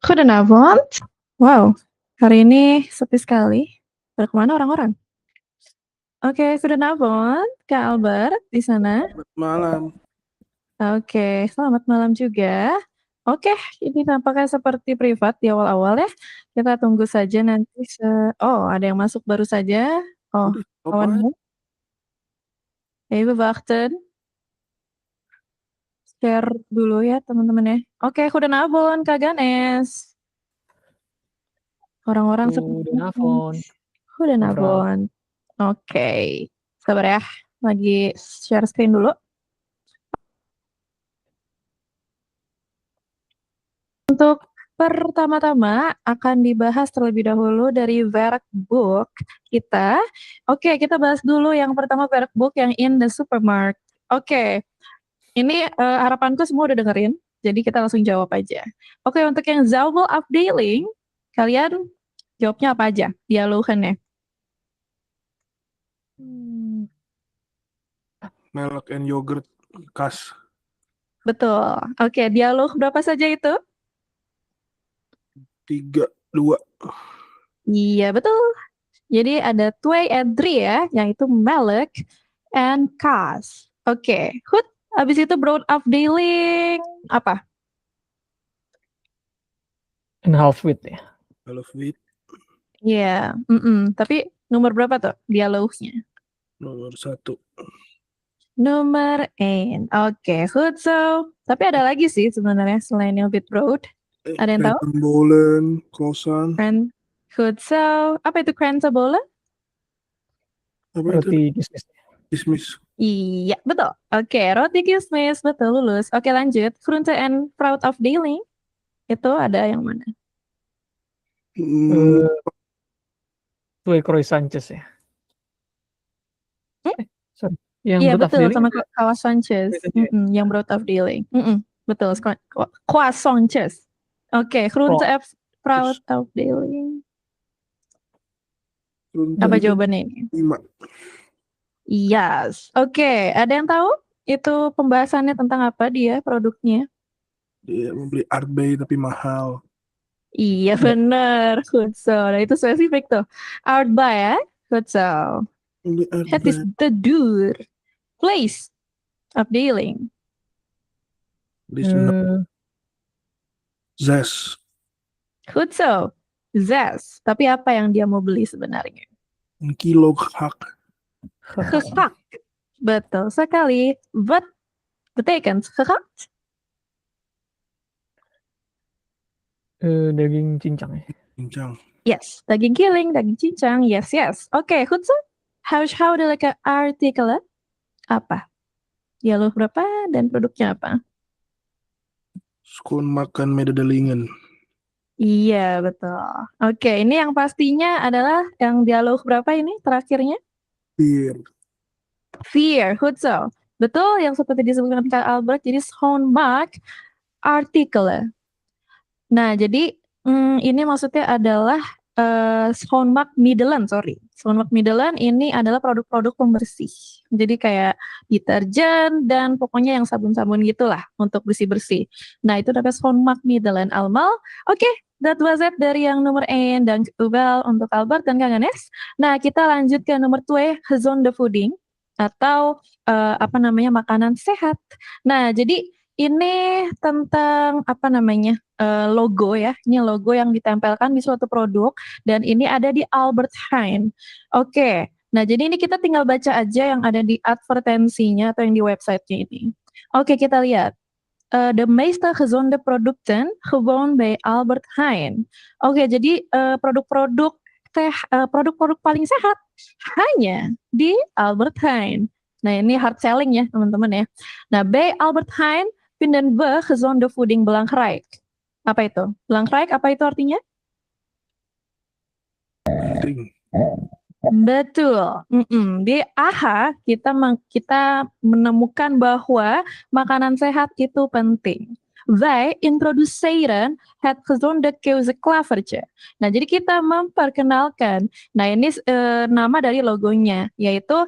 Goedenavond. Wow, hari ini sepi sekali. Pada kemana orang-orang? Oke, goedenavond, Kak Albert di sana. Selamat malam. Oke, selamat malam juga. Oke, ini tampaknya seperti privat di awal-awal ya. Kita tunggu saja nanti oh, ada yang masuk baru saja. Oh, Waduh, apaan? kawanmu. Even wachten. Share dulu ya teman-teman ya. Oke, goedenavond Kak Ganes. Orang-orang seperti Goedenavond, mevrouw. goedenavond. Oke, sabar ya. Lagi share screen dulu. Untuk pertama-tama akan dibahas terlebih dahulu dari workbook kita. Oke, kita bahas dulu yang pertama workbook yang in the supermarket. Oke, ini harapanku semua udah dengerin, jadi kita langsung jawab aja. Oke, untuk yang Zauber Afdeling, kalian jawabnya apa aja? Dialogannya. Milk and yogurt khas. Betul. Oke, dialog berapa saja itu? 3, 2. Iya, betul. Jadi ada 2 and 3 ya, yang itu melek and kas. Oke, Hood. Habis itu broad afdeling apa? Een half wit ya. I love it. Iya, tapi nomor berapa tuh dialognya? Nomor 1. Nomor 8. Oke, Hood. So, tapi ada lagi sih sebenarnya selain yang bit broad. Ada yang tahu? Bolen, croissant. Hood. So, apa itu krentenbollen? Apa itu? Roti kismis. Kismis. Iya, betul. Oke, roti kismis, betul, lulus. Oke, lanjut. Groente and fruit of dealing. Itu ada yang mana? Twee croissantjes ya. Sorry. Yang Iya, brood betul, afdeling sama ada croissantjes. Yang broad of dealing. Betul, croissantjes. Oke, groente and fruit of dealing. Apa jawabannya ini? 5. Yes. Oke, ada yang tahu itu pembahasannya tentang apa dia produknya? Dia membeli Ardbei tapi mahal. Iya, benar. Goed zo. Nah, itu spesifik tuh. Aardbei ya. Goed zo. Het is te duur. Place. Afdeling. Zes. Goed zo. Zes. Tapi apa yang dia mau beli sebenarnya? 1 kilo gehakt. Gehakt. Betul sekali. Wat betekent gehakt? Daging cincang ya. Cincang. Yes. Daging giling, daging cincang. Yes. Oke, goed zo. Huishoudelijke artikelen. Apa? Dialog berapa dan produknya apa? Schoonmaken mededelingen. Iya, betul. Oke, ini yang pastinya adalah yang dialog berapa ini terakhirnya? 4. 4, goed zo. Betul, yang seperti disebutkan Kak Albert, jadi schoonmaak artikelen. Nah, jadi ini maksudnya adalah schoonmaakmiddelen, schoonmaakmiddelen ini adalah produk-produk pembersih. Jadi kayak deterjen dan pokoknya yang sabun-sabun gitulah untuk bersih-bersih. Nah, itu namanya schoonmaakmiddelen allemaal. Oke, that was it dari yang nomor 1 dan wel untuk Albert dan Kang Ganes. Nah, kita lanjut ke nomor 2, gezonde voeding atau makanan sehat. Nah, jadi ini tentang logo ya. Ini logo yang ditempelkan di suatu produk dan ini ada di Albert Heijn. Oke. Nah, jadi ini kita tinggal baca aja yang ada di advertensinya atau yang di websitenya ini. Oke, kita lihat. De meeste gezonde producten gewoon bij Albert Heijn. Oke, jadi produk-produk paling sehat hanya di Albert Heijn. Nah, ini hard selling ya, teman-teman ya. Nah, bij Albert Heijn vinden we gezonde voeding belangrijk. Apa itu? Belangrijk, apa itu artinya? Penting. Betul. Di AHA kita menemukan bahwa makanan sehat itu penting. Wij introduceren het gezonde keuzeklavertje. Nah, jadi kita memperkenalkan. Nah, ini nama dari logonya, yaitu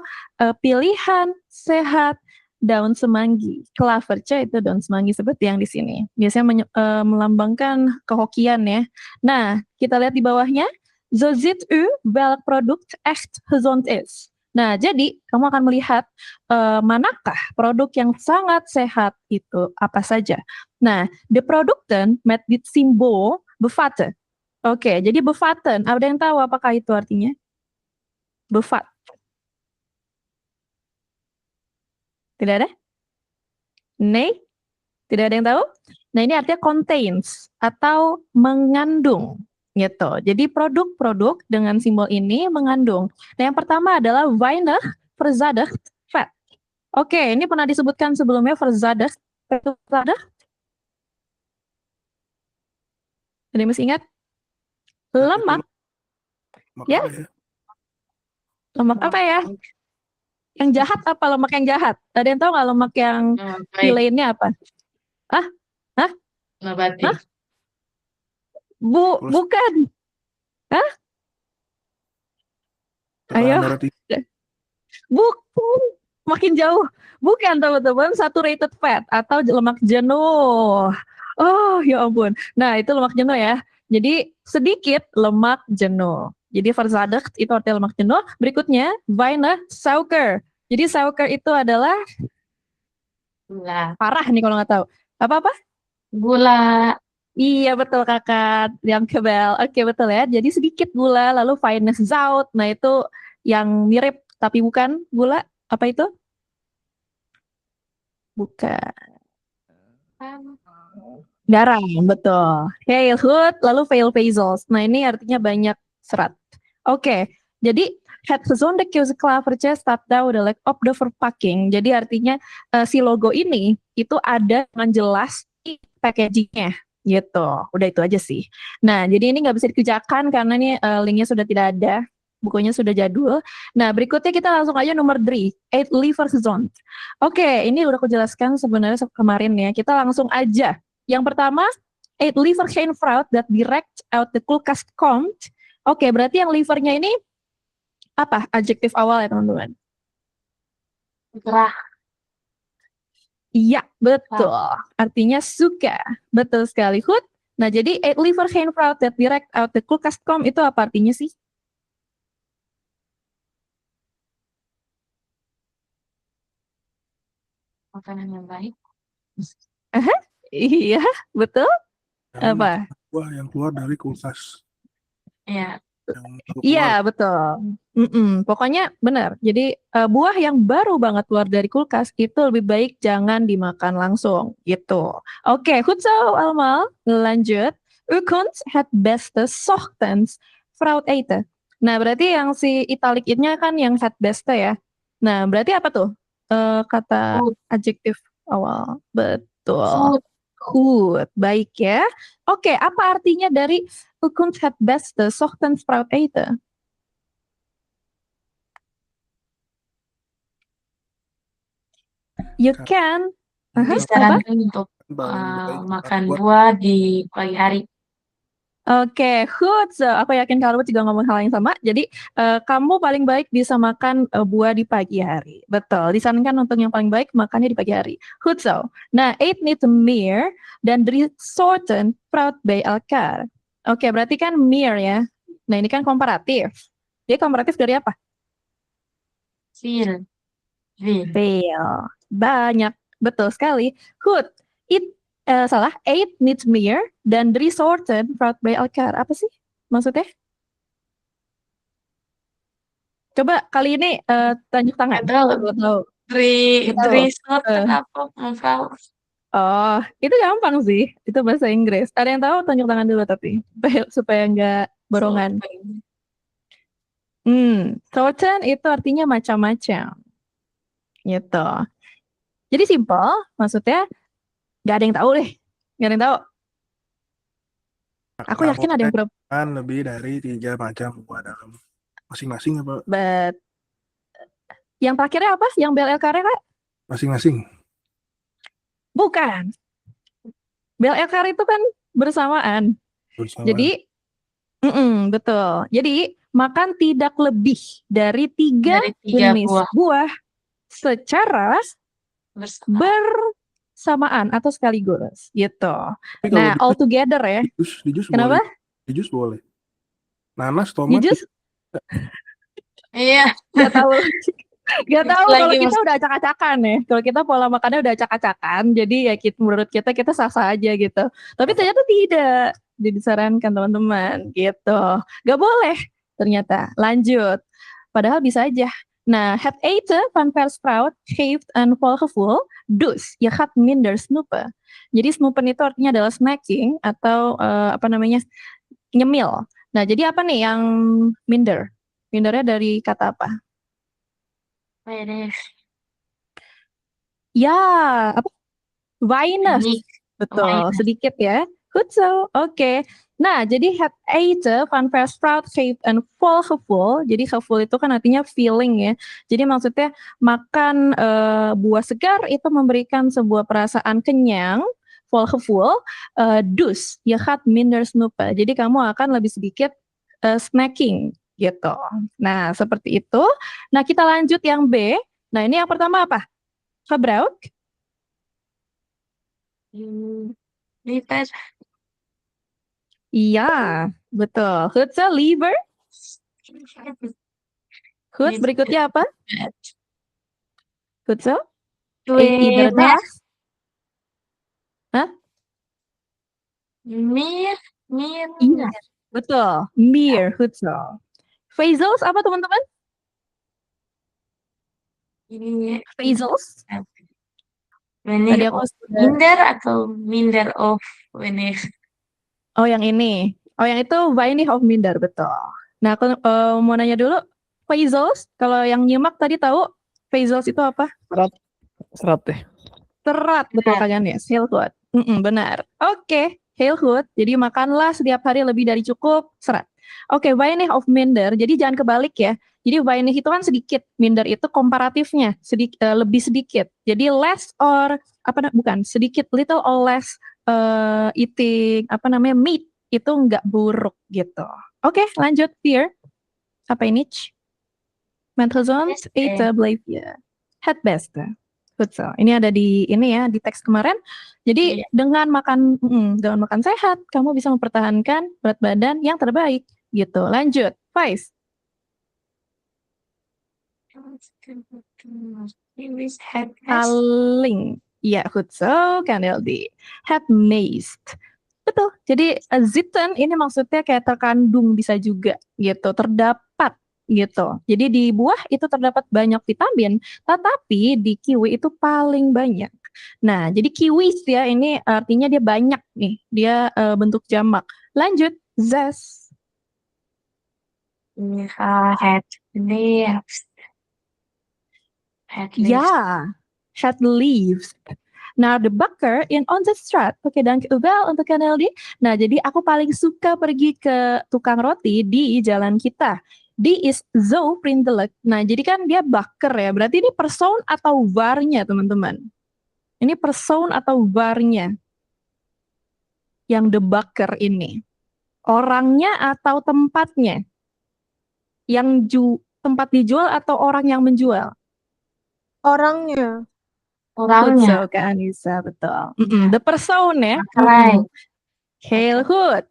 pilihan sehat daun semanggi. Klavertje itu daun semanggi seperti yang di sini. Biasanya melambangkan kehokian ya. Nah, kita lihat di bawahnya. Zo ziet u welk product echt gezond is. Nah, jadi kamu akan melihat manakah produk yang sangat sehat itu apa saja. Nah, de producten met dit symbool bevatten. Oke, jadi bevatten. Ada yang tahu apakah itu artinya? Bevat. Tidak ada? Nee? Tidak ada yang tahu? Nah, ini artinya contains atau mengandung gitu. Jadi produk-produk dengan simbol ini mengandung. Nah, yang pertama adalah weinig verzadigd vet. Oke, ini pernah disebutkan sebelumnya verzadigd. Verzadigd? Ada yang masih ingat? Lemak. Ya? Apa ya? Lemak apa ya? Yang jahat apa lemak yang jahat? Ada yang tahu nggak lemak yang lainnya apa? Hah? Nabati. Hah? Bukan. Hah? Ayo. Bukan. Makin jauh. Bukan teman-teman, saturated fat atau lemak jenuh. Oh, ya ampun. Nah, itu lemak jenuh ya. Jadi sedikit lemak jenuh. Jadi verzadigd itu artinya lemak jenuh. Berikutnya, weinig suiker. Jadi suiker itu adalah Gula. parah nih kalau nggak tahu. Apa-apa? Gula. Iya betul kakak, yang kebal. Oke betul ya. Jadi sedikit gula, lalu finest zout. Nah itu yang mirip tapi bukan gula. Apa itu? Bukan. Garam, betul. Heelhoed, lalu veelvezels. Nah ini artinya banyak serat. Oke, jadi het gezonde keuzeklavertje staat duidelijk op de verpakking. Jadi artinya si logo ini itu ada dengan jelas di packagingnya. Gitu, udah itu aja sih. Nah, jadi ini nggak bisa dikerjakan karena ini linknya sudah tidak ada, bukunya sudah jadul. Nah, berikutnya kita langsung aja nomor 3, 8 liver gezond. Oke, ini udah aku jelaskan sebenarnya kemarin ya. Kita langsung aja. Yang pertama, 8 liver geen fruit that direct out the koelkast komt. Oke, berarti yang livernya ini apa adjektif awal ya teman-teman? Gerah. Iya, betul. Artinya suka. Betul sekali. Goed. Nah, jadi 8 liver geen fruit that direct out the koelkast komt itu apa artinya sih? Makanan yang baik. Iya, betul. Apa? Buah yang keluar dari kulkas. Iya. Iya, betul. Pokoknya benar. Jadi buah yang baru banget keluar dari kulkas itu lebih baik jangan dimakan langsung gitu. Oke, goed zo allemaal. Lanjut. U kunt het beste 's ochtends fruit eten. Nah, berarti yang si italic-nya kan yang het beste ya. Nah, berarti apa tuh? Kata adjektif awal. Betul. Food. Goed, baik ya. Oke, apa artinya dari U kunt het beste 's ochtends fruit eten? You can. Disarankan untuk makan buah di pagi hari. Oke, goed zo. Aku yakin Karut juga ngomong hal yang sama. Jadi kamu paling baik bisa makan buah di pagi hari. Betul. Disarankan untuk yang paling baik makannya di pagi hari. Goed zo. Nah, eet niet meer dan 3 soorten fruit bij elkaar. Oke, berarti kan meer ya. Nah, ini kan komparatif. Dia komparatif dari apa? Veel. Banyak. Betul sekali. Goed. Eat needs meer dan 3 soorten fruit bij elkaar. Apa sih maksudnya? Coba kali ini tunjuk tangan. Tahu. Drie soorten apa, mevrouw? Oh, itu gampang sih. Itu bahasa Inggris. Ada yang tahu? Tunjuk tangan dulu tapi supaya nggak borongan. Soorten itu artinya macam-macam. Gitu. Jadi simple, maksudnya nggak ada yang tahu deh. Nggak ada yang tahu. Aku yakin ada yang lebih dari 3 macam buah dalam masing-masing apa? Yang terakhirnya apa? Yang BLLK-nya Kak? Masing-masing. Bukan. BLLK itu kan bersamaan. Jadi, betul. Jadi makan tidak lebih dari 3 jenis buah secara bersama. bersamaan atau sekaligus gitu. Tapi kalau Nah, all together ya. di jus Kenapa? boleh. Di jus boleh. Nanas, Di tomat, jus Iya, gak tahu. Gak tahu kalau lagi kita udah acak-acakan ya. Kalau kita pola makannya udah acak-acakan, jadi ya menurut kita sah-sah aja gitu. Tapi ternyata tidak disarankan teman-teman gitu. Gak boleh ternyata. Lanjut. Padahal bisa aja. Nah, het eten van vers fruit geeft een volgevoel, dus je gaat minder snoepen. Jadi snoepen itu artinya adalah snacking atau nyemil. Nah, jadi apa nih yang minder? Mindernya dari kata apa? beres. Ya, apa? Weinig. Ini Betul, Weinig. sedikit ya. Goed zo, oke. Nah, jadi het eten van vers fruit geeft een vol gevoel. Jadi gevoel itu kan artinya feeling ya. Jadi maksudnya makan buah segar itu memberikan sebuah perasaan kenyang, vol gevoel. Dus, je gaat minder snoepen. Jadi kamu akan lebih sedikit snacking gitu. Nah, seperti itu. Nah, kita lanjut yang B. Nah, ini yang pertama apa? Gebruik. Liter. Iya, betul. Goed zo, liever. Goed, berikutnya apa? Goed zo. Eet iedere dag. Hah? Meer. Iya, betul. Meer, goed zo. Vezels apa teman-teman? Ini Vezels. wanneer Tadi aku of sudah. minder atau minder of wanneer? Oh, yang ini. Oh, yang itu weinig of minder, betul. Nah, aku mau nanya dulu, vezels, kalau yang nyimak tadi tahu vezels itu apa? Serat deh. Serat, betul Serat. kan ya? Heel good. Benar. Oke, heel good. Jadi makanlah setiap hari lebih dari cukup serat. Oke, weinig of minder. Jadi jangan kebalik ya. Jadi weinig itu kan sedikit, minder itu komparatifnya lebih sedikit. Jadi less or sedikit, little or less eating meat itu nggak buruk gitu. Oke, lanjut Pierre. Apa ini? Met gezond eten blijf je het beste. Betul. Ini ada di teks kemarin. Jadi dengan makan sehat, kamu bisa mempertahankan berat badan yang terbaik gitu. Lanjut, Faiz. Paling. Iya, goed zo, Kaneldi. Het meest. Betul. Jadi zitten ini maksudnya kayak terkandung bisa juga gitu, terdapat gitu. Jadi di buah itu terdapat banyak vitamin, tetapi di kiwi itu paling banyak. Nah, jadi kiwis ya ini artinya dia banyak nih, dia bentuk jamak. Lanjut, zes. Het leaves. Ja, het leaves. Naar de bakker in onze straat. Oke, dankjewel untuk Kaneldi. Nah, jadi aku paling suka pergi ke tukang roti di jalan kita. Die is zo vriendelijk. Nah, jadi kan dia bakker ya. Berarti ini persoon atau warnya, teman-teman. Ini persoon atau warnya. Yang the bakker ini. Orangnya atau tempatnya? Yang tempat dijual atau orang yang menjual? Orangnya. Orangnya. Kak Anissa, betul. The person ya. Right. Heel goed.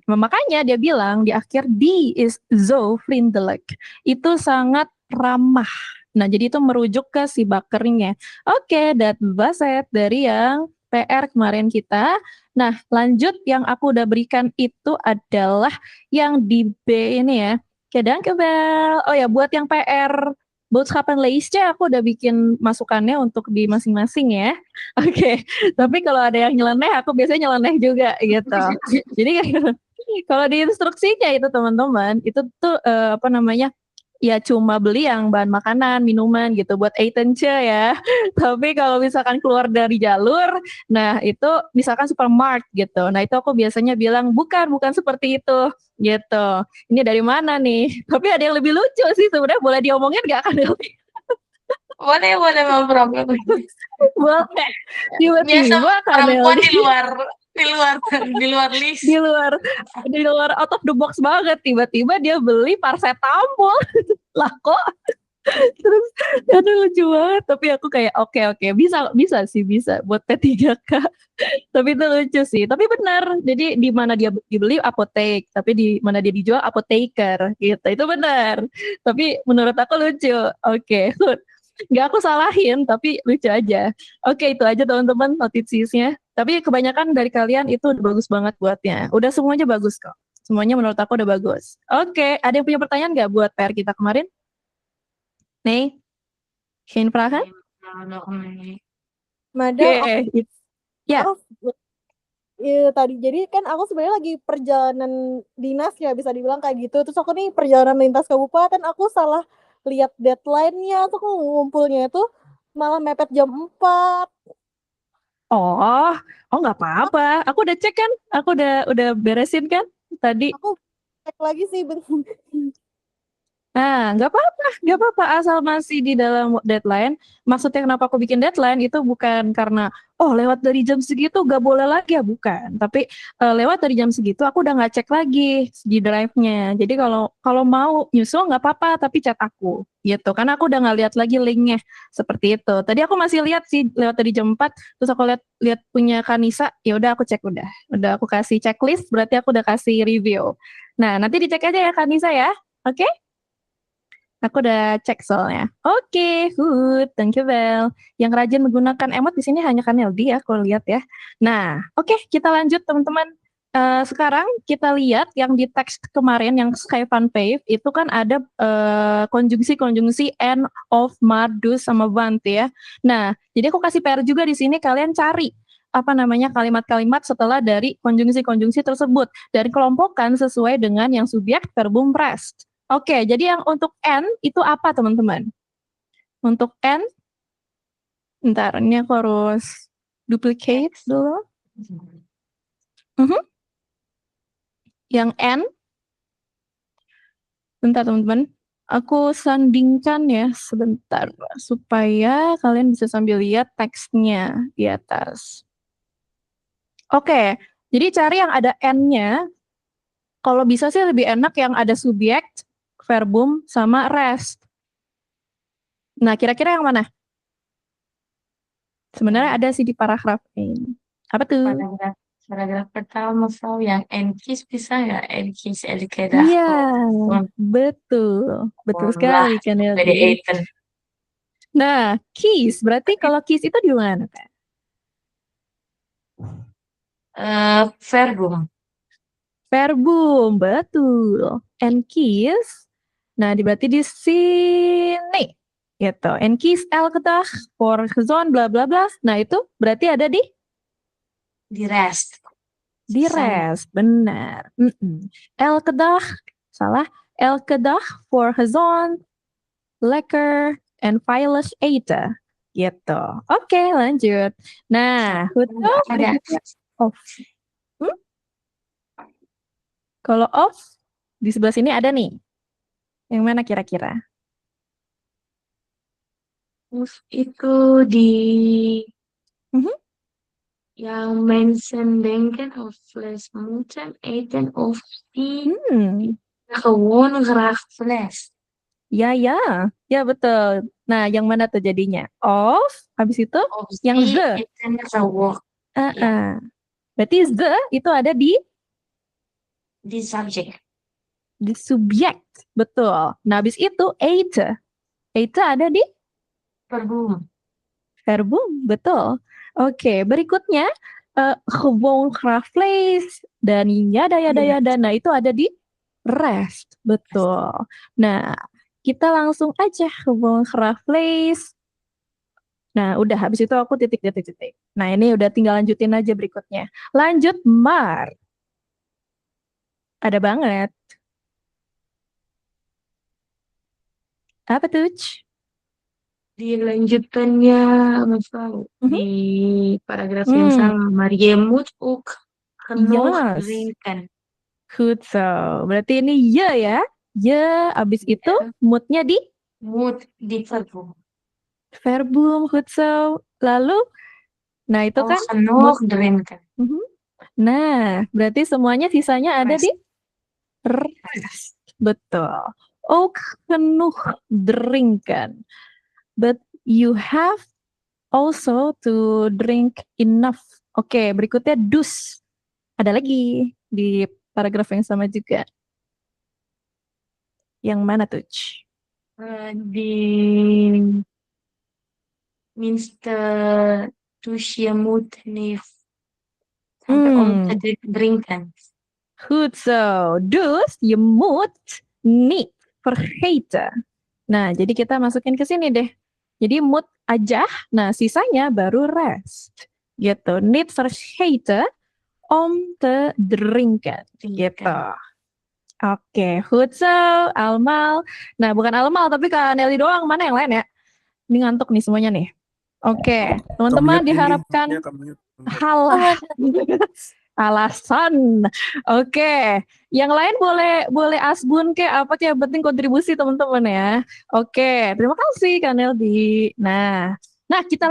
Makanya dia bilang di akhir die is zo vriendelijk. Itu sangat ramah. Nah, jadi itu merujuk ke si bakernya. Oke, dat was it dari yang PR kemarin kita. Nah, lanjut yang aku udah berikan itu adalah yang di B ini ya. Oke, dankjewel. Oh ya, buat yang PR boodschappen lijstnya aku udah bikin masukannya untuk di masing-masing ya. Oke. Tapi kalau ada yang nyeleneh, aku biasanya nyeleneh juga gitu. Jadi kalau di instruksinya itu teman-teman, itu tuh ya cuma beli yang bahan makanan, minuman gitu buat etenche ya. Tapi kalau misalkan keluar dari jalur, nah itu misalkan supermarket gitu. Nah itu aku biasanya bilang bukan seperti itu gitu. Ini dari mana nih? Tapi ada yang lebih lucu sih sebenarnya, boleh diomongin nggak kan? Boleh ngobrol. Boleh. Biasa Tiba-tiba perempuan di luar list. Di luar out of the box banget. Tiba-tiba dia beli paracetamol. Lah kok Terus aduh lucu banget, tapi aku kayak oke, bisa sih bisa buat P3K. Tapi itu lucu sih. Tapi benar. Jadi di mana dia dibeli apotek, tapi di mana dia dijual apoteker gitu. Itu benar. Tapi menurut aku lucu. Oke, good. Nggak aku salahin, tapi lucu aja. Oke, itu aja teman-teman notisiesnya. Tapi kebanyakan dari kalian itu udah bagus banget buatnya. Udah semuanya bagus kok. Semuanya menurut aku udah bagus. Oke, ada yang punya pertanyaan nggak buat PR kita kemarin? Nih, Shane Prahan? Mada, Oke, ya. aku tadi jadi kan aku sebenarnya lagi perjalanan dinas ya bisa dibilang kayak gitu. Terus aku nih perjalanan lintas kabupaten, aku salah lihat deadline-nya. Terus aku ngumpulnya itu malah mepet jam 4. Oh, nggak apa-apa. Aku udah cek kan, aku udah beresin kan tadi. Aku cek lagi sih bentar. Nah, nggak apa-apa asal masih di dalam deadline. Maksudnya kenapa aku bikin deadline itu bukan karena lewat dari jam segitu nggak boleh lagi ya, bukan. Tapi lewat dari jam segitu aku udah nggak cek lagi di drive-nya. Jadi kalau kalau mau nyusul nggak apa-apa, tapi chat aku gitu. Karena aku udah nggak lihat lagi linknya seperti itu. Tadi aku masih lihat sih lewat dari jam 4, terus aku lihat punya Kanisa, ya udah aku cek udah. Udah aku kasih checklist, berarti aku udah kasih review. Nah, nanti dicek aja ya Kanisa ya. Oke? Aku udah cek soalnya. Oke, good. Thank you, Bel. Yang rajin menggunakan emot di sini hanya Kaneldi ya, aku lihat ya. Nah, oke, kita lanjut teman-teman. Sekarang kita lihat yang di teks kemarin yang Sky Fun Pave itu kan ada konjungsi-konjungsi and of, mardus sama want ya. Nah, jadi aku kasih PR juga di sini, kalian cari apa namanya kalimat-kalimat setelah dari konjungsi-konjungsi tersebut dan kelompokkan sesuai dengan yang subjek, verbum, phrase. Oke, jadi yang untuk N itu apa teman-teman? Untuk N, bentar, ini aku harus duplicate dulu. Yang N, bentar teman-teman, aku sandingkan ya sebentar supaya kalian bisa sambil lihat teksnya di atas. Oke, jadi cari yang ada N-nya. Kalau bisa sih lebih enak yang ada subjek, verbum, sama rest. Nah, kira-kira yang mana? Sebenarnya ada sih di paragraf ini. Apa tuh? Paragraf pertama yang enkis bisa nggak? Enkis elkedah. Iya, betul. Betul sekali, Kaneldi. Nah, kiss. Berarti kalau kiss itu di mana, Kak? Verbum. Verbum, betul. And kiss. Nah, berarti di sini. Gitu. And kiss elkedah for zone bla bla bla. Nah, itu berarti ada di rest. Di rest, benar. Elkedah, salah. Elkedah for hazon, lekker, and violet eten. Gitu. Oke, lanjut. Nah, ada off. Kalau off, di sebelah sini ada nih. Yang mana kira-kira? Off itu di yang mensen denken of fles moeten eten of die gewoon graag fles. Ya, betul. Nah, yang mana tuh jadinya? Off, habis itu Of yang die the. eten gewoon. Berarti the itu ada di subjek. Di subjek, betul. Nah, habis itu ate. Ate ada di Verbum. verbum, betul. Oke, berikutnya gewoon graag vlees dan yada. Nah, itu ada di rest, betul. Nah, kita langsung aja gewoon graag vlees. Nah, udah habis itu aku titik. Nah, ini udah tinggal lanjutin aja berikutnya. Lanjut mar. Ada banget. Apa tuh? Di lanjutannya di paragraf yang sama. Marie moet ook genoeg drinken. Goed zo. Berarti ini ya. Ya, abis itu moodnya di? Moet di verbum. Verbum, goed zo. Lalu, nah itu kan genoeg drinken. Nah, berarti semuanya sisanya ada di rest. Betul. ook genoeg drinken. But you have also to drink enough. Oke, berikutnya dus. Ada lagi di paragraf yang sama juga. Yang mana tuh? Di minste douche je moet niet sampai om te drinken. Goed zo. Dus je moet niet vergeten. Nah, jadi kita masukin ke sini deh. Jadi moet aja, nah sisanya baru rest. Gitu. Niet vergeten om te drinken. Gitu. Oke, goed zo, Almal. Nah, bukan Almal, tapi Kak Nelly doang. Mana yang lain ya? Ini ngantuk nih semuanya nih. Oke, teman-teman diharapkan alasan. Oke, yang lain boleh asbun kayak apa yang penting kontribusi teman-teman ya. Oke, terima kasih Kak Nelly. Nah, kita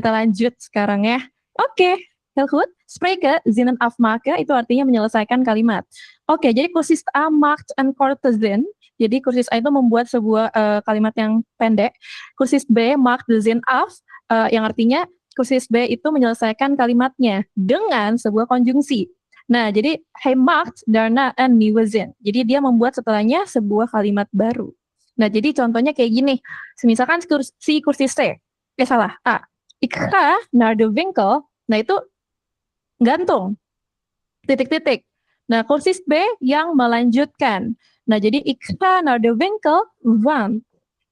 lanjut sekarang ya. Oke, heel goed. Spreken zinnen afmaken itu artinya menyelesaikan kalimat. Oke, jadi kursus A maakt een korte zin. Jadi kursus A itu membuat sebuah kalimat yang pendek. Kursus B maakt de zin af, yang artinya kursus B itu menyelesaikan kalimatnya dengan sebuah konjungsi. Nah, jadi hij maakt daarna een nieuwe zin. Jadi dia membuat setelahnya sebuah kalimat baru. Nah, jadi contohnya kayak gini. Misalkan si kursus C. Salah. A. Ik ga naar de winkel. Nah, itu gantung. Titik-titik. Nah, kursus B yang melanjutkan. Nah, jadi ik ga naar de winkel, want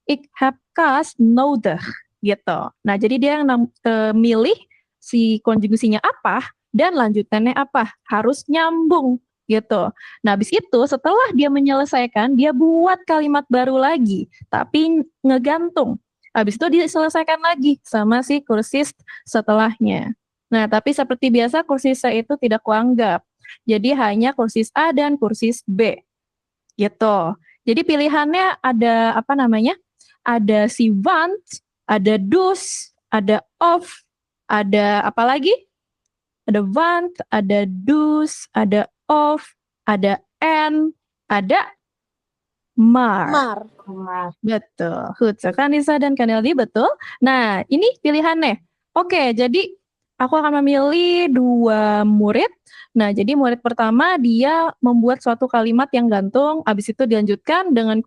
ik heb kaas nodig. Gitu. Nah, jadi dia yang milih si konjungsinya apa dan lanjutannya apa. Harus nyambung. Gitu. Nah, habis itu setelah dia menyelesaikan, dia buat kalimat baru lagi. Tapi ngegantung. Habis itu diselesaikan lagi sama si kursus setelahnya. Nah, tapi seperti biasa kursus C itu tidak kuanggap. Jadi hanya kursus A dan kursus B. Gitu. Jadi pilihannya ada apa namanya? Ada si want, ada dus, ada of, ada apa lagi? Ada want, ada dus, ada of, ada and, ada maar. Betul. Goed. Kanisa dan Kaneldi betul. Nah, ini pilihannya. Oke, jadi aku akan memilih 2 murid. Nah, jadi murid pertama dia membuat suatu kalimat yang gantung, habis itu dilanjutkan dengan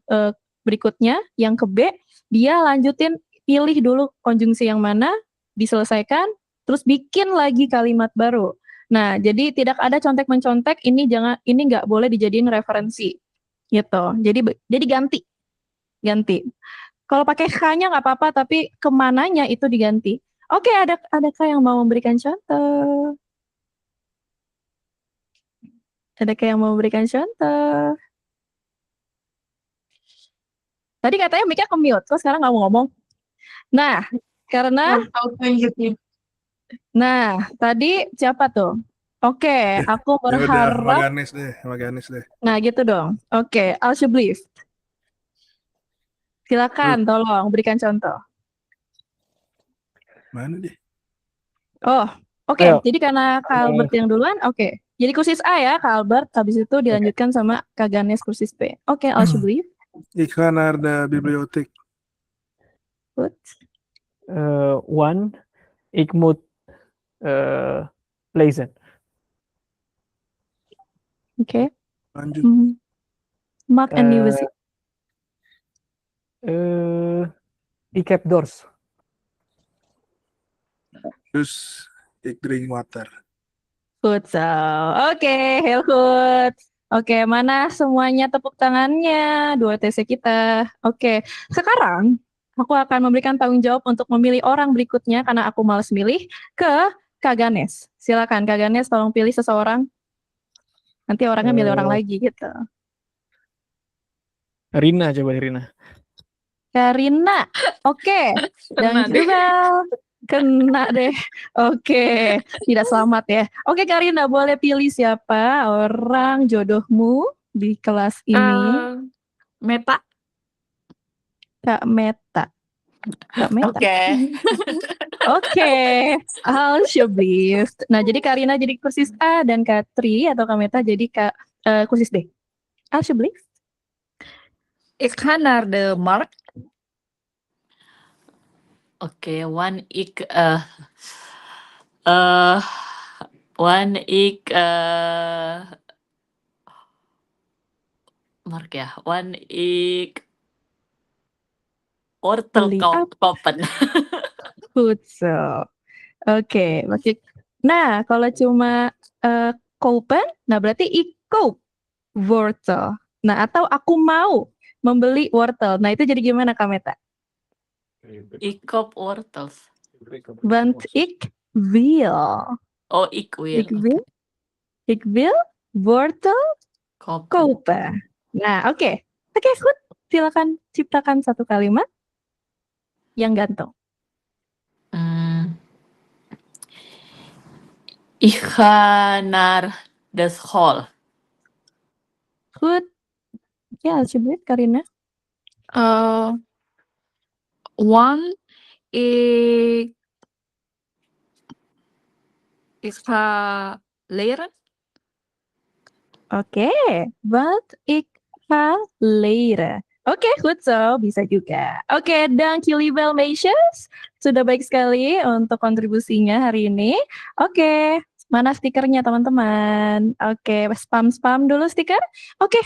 berikutnya, yang ke B, dia lanjutin, pilih dulu konjungsi yang mana, diselesaikan, terus bikin lagi kalimat baru. Nah, jadi tidak ada contek-mencontek, ini nggak boleh dijadiin referensi. Gitu. Jadi ganti. Kalau pakai H-nya nggak apa-apa, tapi kemananya itu diganti. Oke, adakah yang mau memberikan contoh? Adakah yang mau memberikan contoh? Tadi katanya mic-nya ke-mute, kok sekarang nggak mau ngomong? Nah, karena... Nah, tadi siapa tuh? Oke, aku berharap... Maganis deh. Nah, gitu dong. Oke, alsjeblieft. Silakan, tolong berikan contoh. Mana deh? Oh, oke. Jadi karena Kak Albert yang duluan, oke. Jadi kursus A ya, Kak Albert. Habis itu dilanjutkan sama Kak Ganes kursus B. Oke, alsjeblieft. Ik ga naar de bibliotheek. Goed. One, ik moet lezen. Oké. Lanjut. Maak een nieuwe zin. Ik heb dorst. Dus ik drink water. Goed zo. Oke, heel goed. Oke, mana semuanya tepuk tangannya? 2 TC kita. Oke, sekarang aku akan memberikan tanggung jawab untuk memilih orang berikutnya karena aku malas milih ke Kak Ganes. Silakan Kak Ganes, tolong pilih seseorang. Nanti orangnya milih orang lagi gitu. Rina, coba Rina. Karina, oke. Dan juga kena deh. Oke, tidak selamat ya. Oke, Karina, boleh pilih siapa orang jodohmu di kelas ini? Meta. Kak Meta. Kak Meta. Oke. Oke, alsjeblieft. Nah, jadi Karina jadi kursus A dan Kak Tri atau Kak Meta jadi kursus D. Alsjeblieft. Ik ga naar de markt. Oké, wanneer ik mark ya, wanneer ik wortel Beli apa? kopen. Futsal. Oke, nah kalau cuma kopen, nah berarti ik koop wortel. Nah, atau aku mau membeli wortel. Nah, itu jadi gimana, Kak Meta? Ik koop wortels. Want ik wil. Oh, ik wil. Ik wil. Ik wil wortel Kopen. kopen. Nah, oke. Oke, goed. Silakan ciptakan satu kalimat yang gantung. Ik ga naar de school. Goed. Ja, alsjeblieft, Karina. One, ik ga leren. Oke, want ik ga leren. Oke, goed zo, bisa juga. Oke, dank jullie wel, meisjes. Sudah baik sekali untuk kontribusinya hari ini. Oke, mana stikernya teman-teman? Oke, spam dulu stiker. Oke,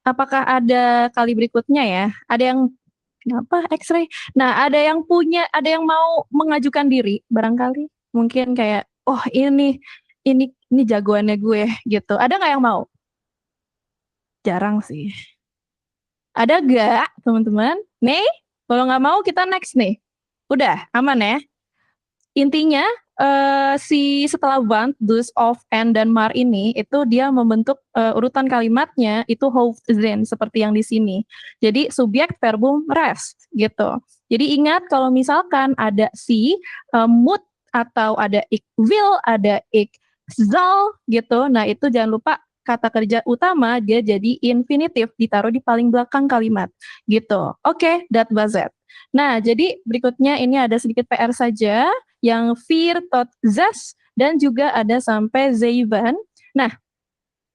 apakah ada kali berikutnya ya? Ada yang kenapa X-ray? Nah, ada yang mau mengajukan diri barangkali. Mungkin kayak, oh ini jagoannya gue gitu. Ada nggak yang mau? Jarang sih. Ada gak teman-teman? Nih, kalau nggak mau kita next nih. Udah, aman ya? Intinya, setelah want, dus, of, and, dan maar ini, itu dia membentuk urutan kalimatnya, itu hoofdzin, seperti yang di sini. Jadi, subjek, verbum, rest, gitu. Jadi, ingat kalau misalkan ada si, moet, atau ada ik wil, ada ik zal, gitu. Nah, itu jangan lupa kata kerja utama dia jadi infinitif, ditaruh di paling belakang kalimat gitu. Oke, that was it. Nah, jadi berikutnya ini ada sedikit PR saja yang vier tot zes dan juga ada sampai zeven. Nah,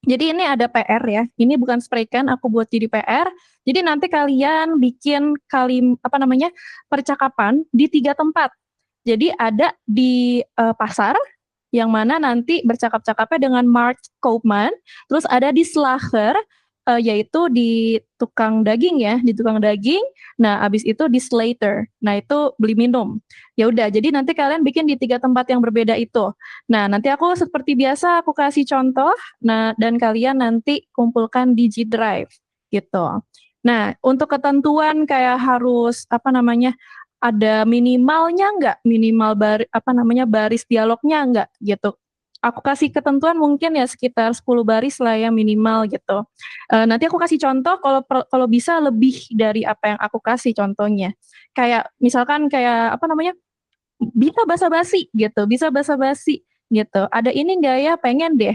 jadi ini ada PR ya. Ini bukan spreken, aku buat jadi PR. Jadi nanti kalian bikin percakapan di 3 tempat. Jadi ada di pasar, yang mana nanti bercakap-cakapnya dengan Mark Koopman, terus ada di slager, yaitu di tukang daging ya, di tukang daging. Nah, abis itu di slater. Nah, itu beli minum. Ya udah, jadi nanti kalian bikin di 3 tempat yang berbeda itu. Nah, nanti aku seperti biasa aku kasih contoh, nah dan kalian nanti kumpulkan di G Drive gitu. Nah, untuk ketentuan kayak harus ada minimalnya nggak, baris dialognya nggak gitu. Aku kasih ketentuan mungkin ya sekitar 10 baris lah ya minimal gitu. Nanti aku kasih contoh kalau bisa lebih dari apa yang aku kasih contohnya. Kayak misalkan bisa basa-basi gitu, bisa basa-basi gitu. Ada ini nggak ya, pengen deh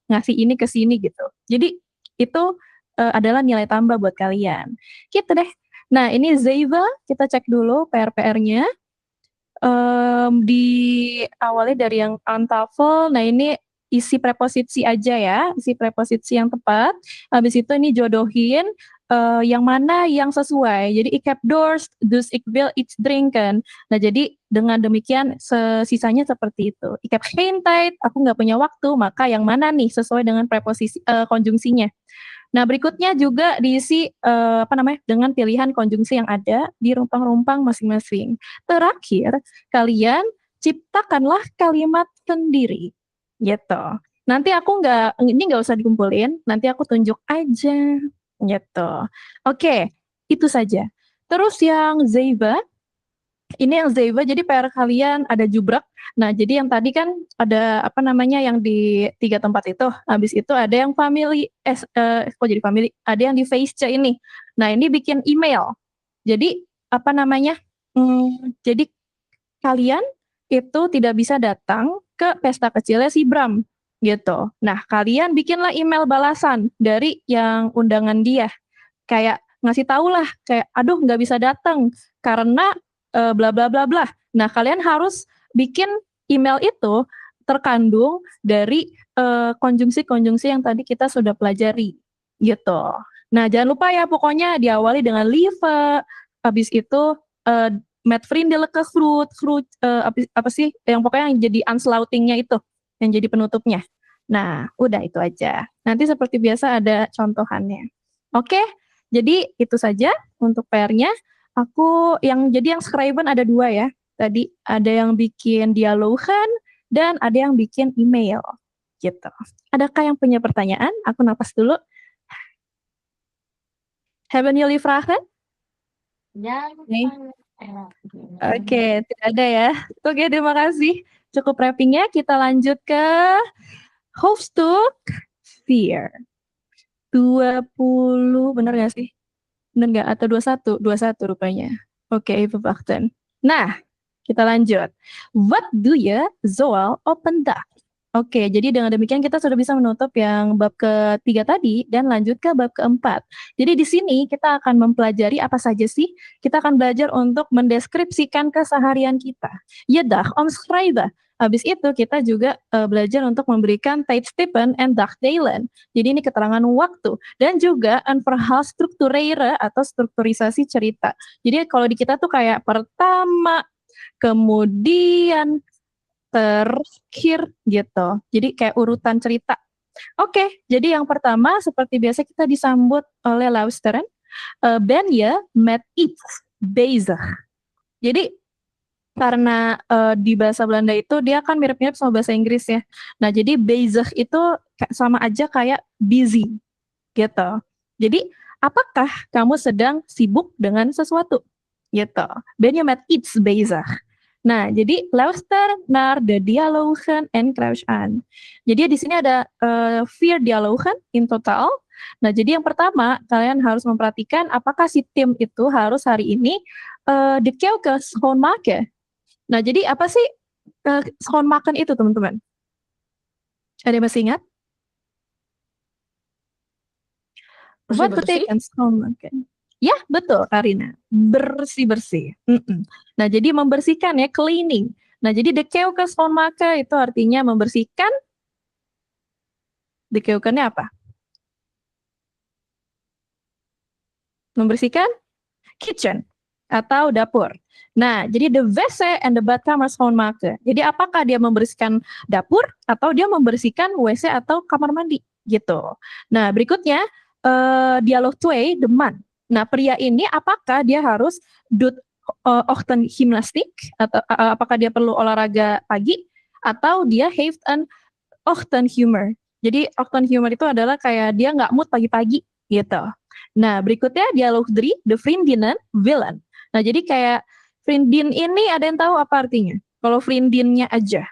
ngasih ini ke sini gitu. Jadi itu adalah nilai tambah buat kalian. Gitu deh. Nah, ini Zeiva, kita cek dulu PR-PR-nya. Diawali dari yang untafel. Nah, ini isi preposisi aja ya, isi preposisi yang tepat. Habis itu ini jodohin yang mana yang sesuai. Jadi ik heb dorst, dus ik wil iets drinken. Nah, jadi dengan demikian sisanya seperti itu. Ik heb geen tijd, aku nggak punya waktu, maka yang mana nih sesuai dengan preposisi konjungsinya. Nah, berikutnya juga diisi dengan pilihan konjungsi yang ada di rumpang-rumpang masing-masing. Terakhir, kalian ciptakanlah kalimat sendiri. Gitu. Nanti ini nggak usah dikumpulin, nanti aku tunjuk aja. Gitu. Oke, itu saja. Terus yang Zeiva, ini yang Zeiva, jadi PR kalian ada jubrak. Nah, jadi yang tadi kan ada yang di 3 tempat itu. Habis itu ada yang family, ada yang di face-nya ini. Nah, ini bikin email. Jadi jadi kalian itu tidak bisa datang ke pesta kecilnya si Bram gitu. Nah, kalian bikinlah email balasan dari yang undangan dia. Kayak ngasih tahu lah, kayak aduh nggak bisa datang karena bla bla bla bla. Nah, kalian harus bikin email itu terkandung dari konjungsi-konjungsi yang tadi kita sudah pelajari gitu. Nah, jangan lupa ya pokoknya diawali dengan lieve, habis itu met vriendelijke groet, apa sih yang pokoknya yang jadi ansluitingnya itu, yang jadi penutupnya. Nah, udah itu aja. Nanti seperti biasa ada contohannya. Oke, jadi itu saja untuk PR-nya. Jadi yang schrijven ada 2 ya. Tadi ada yang bikin dialogen dan ada yang bikin email. Gitu. Adakah yang punya pertanyaan? Aku napas dulu. Hebben jullie vragen? Ya, Nee? Oke, tidak ada ya. Oke, terima kasih. Cukup wrapping-nya. Kita lanjut ke hoofdstuk 4. 20, bener nggak sih? Bener nggak? Atau 21? 21 rupanya. Oke, even wachten. Nah, kita lanjut. What do you zoal open dag? Oke, jadi dengan demikian kita sudah bisa menutup yang bab ke-3 tadi dan lanjut ke bab ke-4. Jadi di sini kita akan mempelajari apa saja sih? Kita akan belajar untuk mendeskripsikan keseharian kita. Je dag omschrijven. Habis itu kita juga belajar untuk memberikan tijdstippen en dagdelen. Jadi ini keterangan waktu dan juga een verhaal struktureren atau strukturisasi cerita. Jadi kalau di kita tuh kayak pertama, kemudian terakhir gitu. Jadi kayak urutan cerita. Oke, jadi yang pertama seperti biasa kita disambut oleh luisteren. Ben je met iets bezig? Jadi karena di bahasa Belanda itu dia kan mirip-mirip sama bahasa Inggris ya. Nah, jadi bezig itu sama aja kayak busy gitu. Jadi, apakah kamu sedang sibuk dengan sesuatu? Gitu. Ben je met iets bezig? Nah, jadi luister naar de dialogen en kruis aan. Jadi di sini ada 4 dialogen in totaal. Nah, jadi yang pertama kalian harus memperhatikan apakah si tim itu harus hari ini de keuken schoonmaken. Nah, jadi apa sih schoonmaken itu, teman-teman? Ada yang masih ingat? What Bersih-bersih? betekent schoonmaken? Ya, betul, Karina. Bersih-bersih. Nah, jadi membersihkan ya, cleaning. Nah, jadi de keuken schoonmaken itu artinya membersihkan. De keukennya apa? Membersihkan kitchen atau dapur. Nah, jadi de wc en de badkamer schoonmaken. Jadi apakah dia membersihkan dapur atau dia membersihkan WC atau kamar mandi gitu. Nah, berikutnya dialog 2, de man. Nah, pria ini apakah dia harus doet ochtendgymnastiek atau apakah dia perlu olahraga pagi atau dia heeft een ochtendhumeur. Jadi ochtendhumeur itu adalah kayak dia nggak mood pagi-pagi gitu. Nah, berikutnya dialog 3, de vriendinnen willen. Nah, jadi kayak vriendin ini ada yang tahu apa artinya? Kalau vriendinnya aja.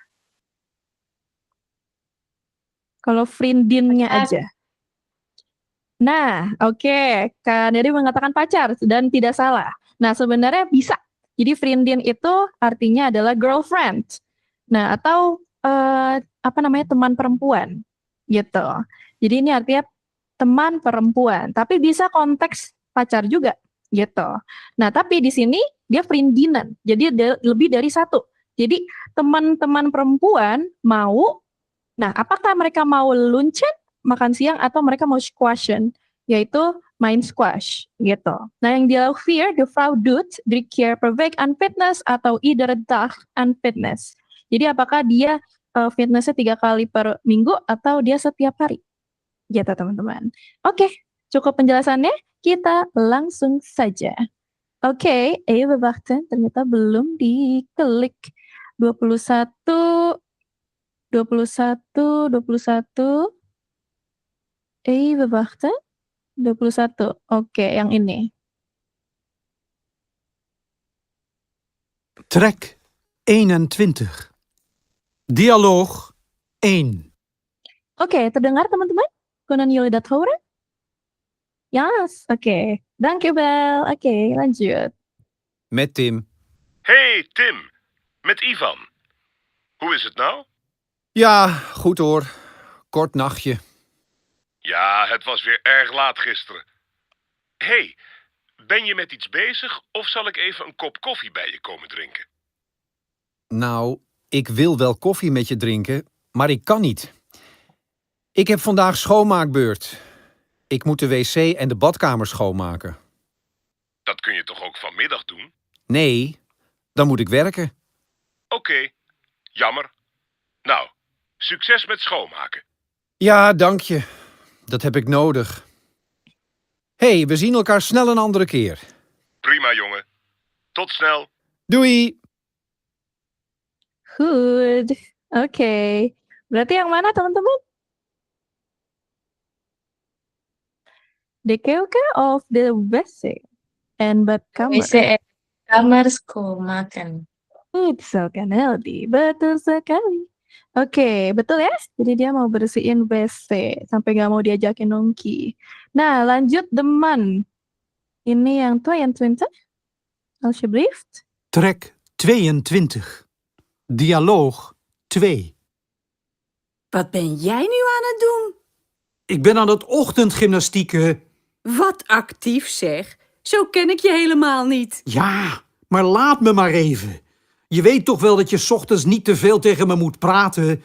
Kalau vriendinnya aja. Nah, oke. Kak Neri mengatakan pacar dan tidak salah. Nah, sebenarnya bisa. Jadi vriendin itu artinya adalah girlfriend. Nah, atau teman perempuan gitu. Jadi ini artinya teman perempuan, tapi bisa konteks pacar juga gitu. Nah, tapi di sini dia vriendinnen. Jadi lebih dari satu. Jadi teman-teman perempuan mau, nah apakah mereka mau lunchen, makan siang, atau mereka mau squashen, yaitu main squash gitu. Nah, yang dialog 4, de vrouw doet 3 keer per week aan fitness atau iedere dag aan fitness. Jadi apakah dia fitnessnya 3 kali per minggu atau dia setiap hari? Gitu, teman-teman. Oke, cukup penjelasannya. Kita langsung saja. Oke, even wachten, ternyata belum diklik. 21. Even wachten. 21. Oke, yang ini. Trek 21. Dialoog 1. Oke, terdengar teman-teman? Kunnen jullie dat horen? Yes, oke. Dankjewel. Oke, lanjut. Met Tim. Hey Tim, met Ivan. Hoe is het nou? Ja, goed hoor. Kort nachtje. Ja, het was weer erg laat gisteren. Hey, ben je met iets bezig of zal ik even een kop koffie bij je komen drinken? Nou, ik wil wel koffie met je drinken, maar ik kan niet. Ik heb vandaag schoonmaakbeurt. Ik moet de wc en de badkamer schoonmaken. Dat kun je toch ook vanmiddag doen? Nee, dan moet ik werken. Oké, jammer. Nou, succes met schoonmaken. Ja, dank je. Dat heb ik nodig. Hey, we zien elkaar snel een andere keer. Prima, jongen. Tot snel. Doei! Goed. Oke. Berarti yang mana teman-teman? De keuken of de wc en badkamer? WC en kamar schoonmaken. Goed zo, Kaneldi. Betul sekali. Oke, betul ya? Jadi dia mau bersihin WC sampai gak mau diajakin nongki. Nah, lanjut Deman. Ini yang 22. Alsjeblieft. Trek 22. Dialoog 2. Wat ben jij nu aan het doen? Ik ben aan het ochtendgymnastieken. Wat actief zeg. Zo ken ik je helemaal niet. Ja, maar laat me maar even. Je weet toch wel dat je 's ochtends niet te veel tegen me moet praten.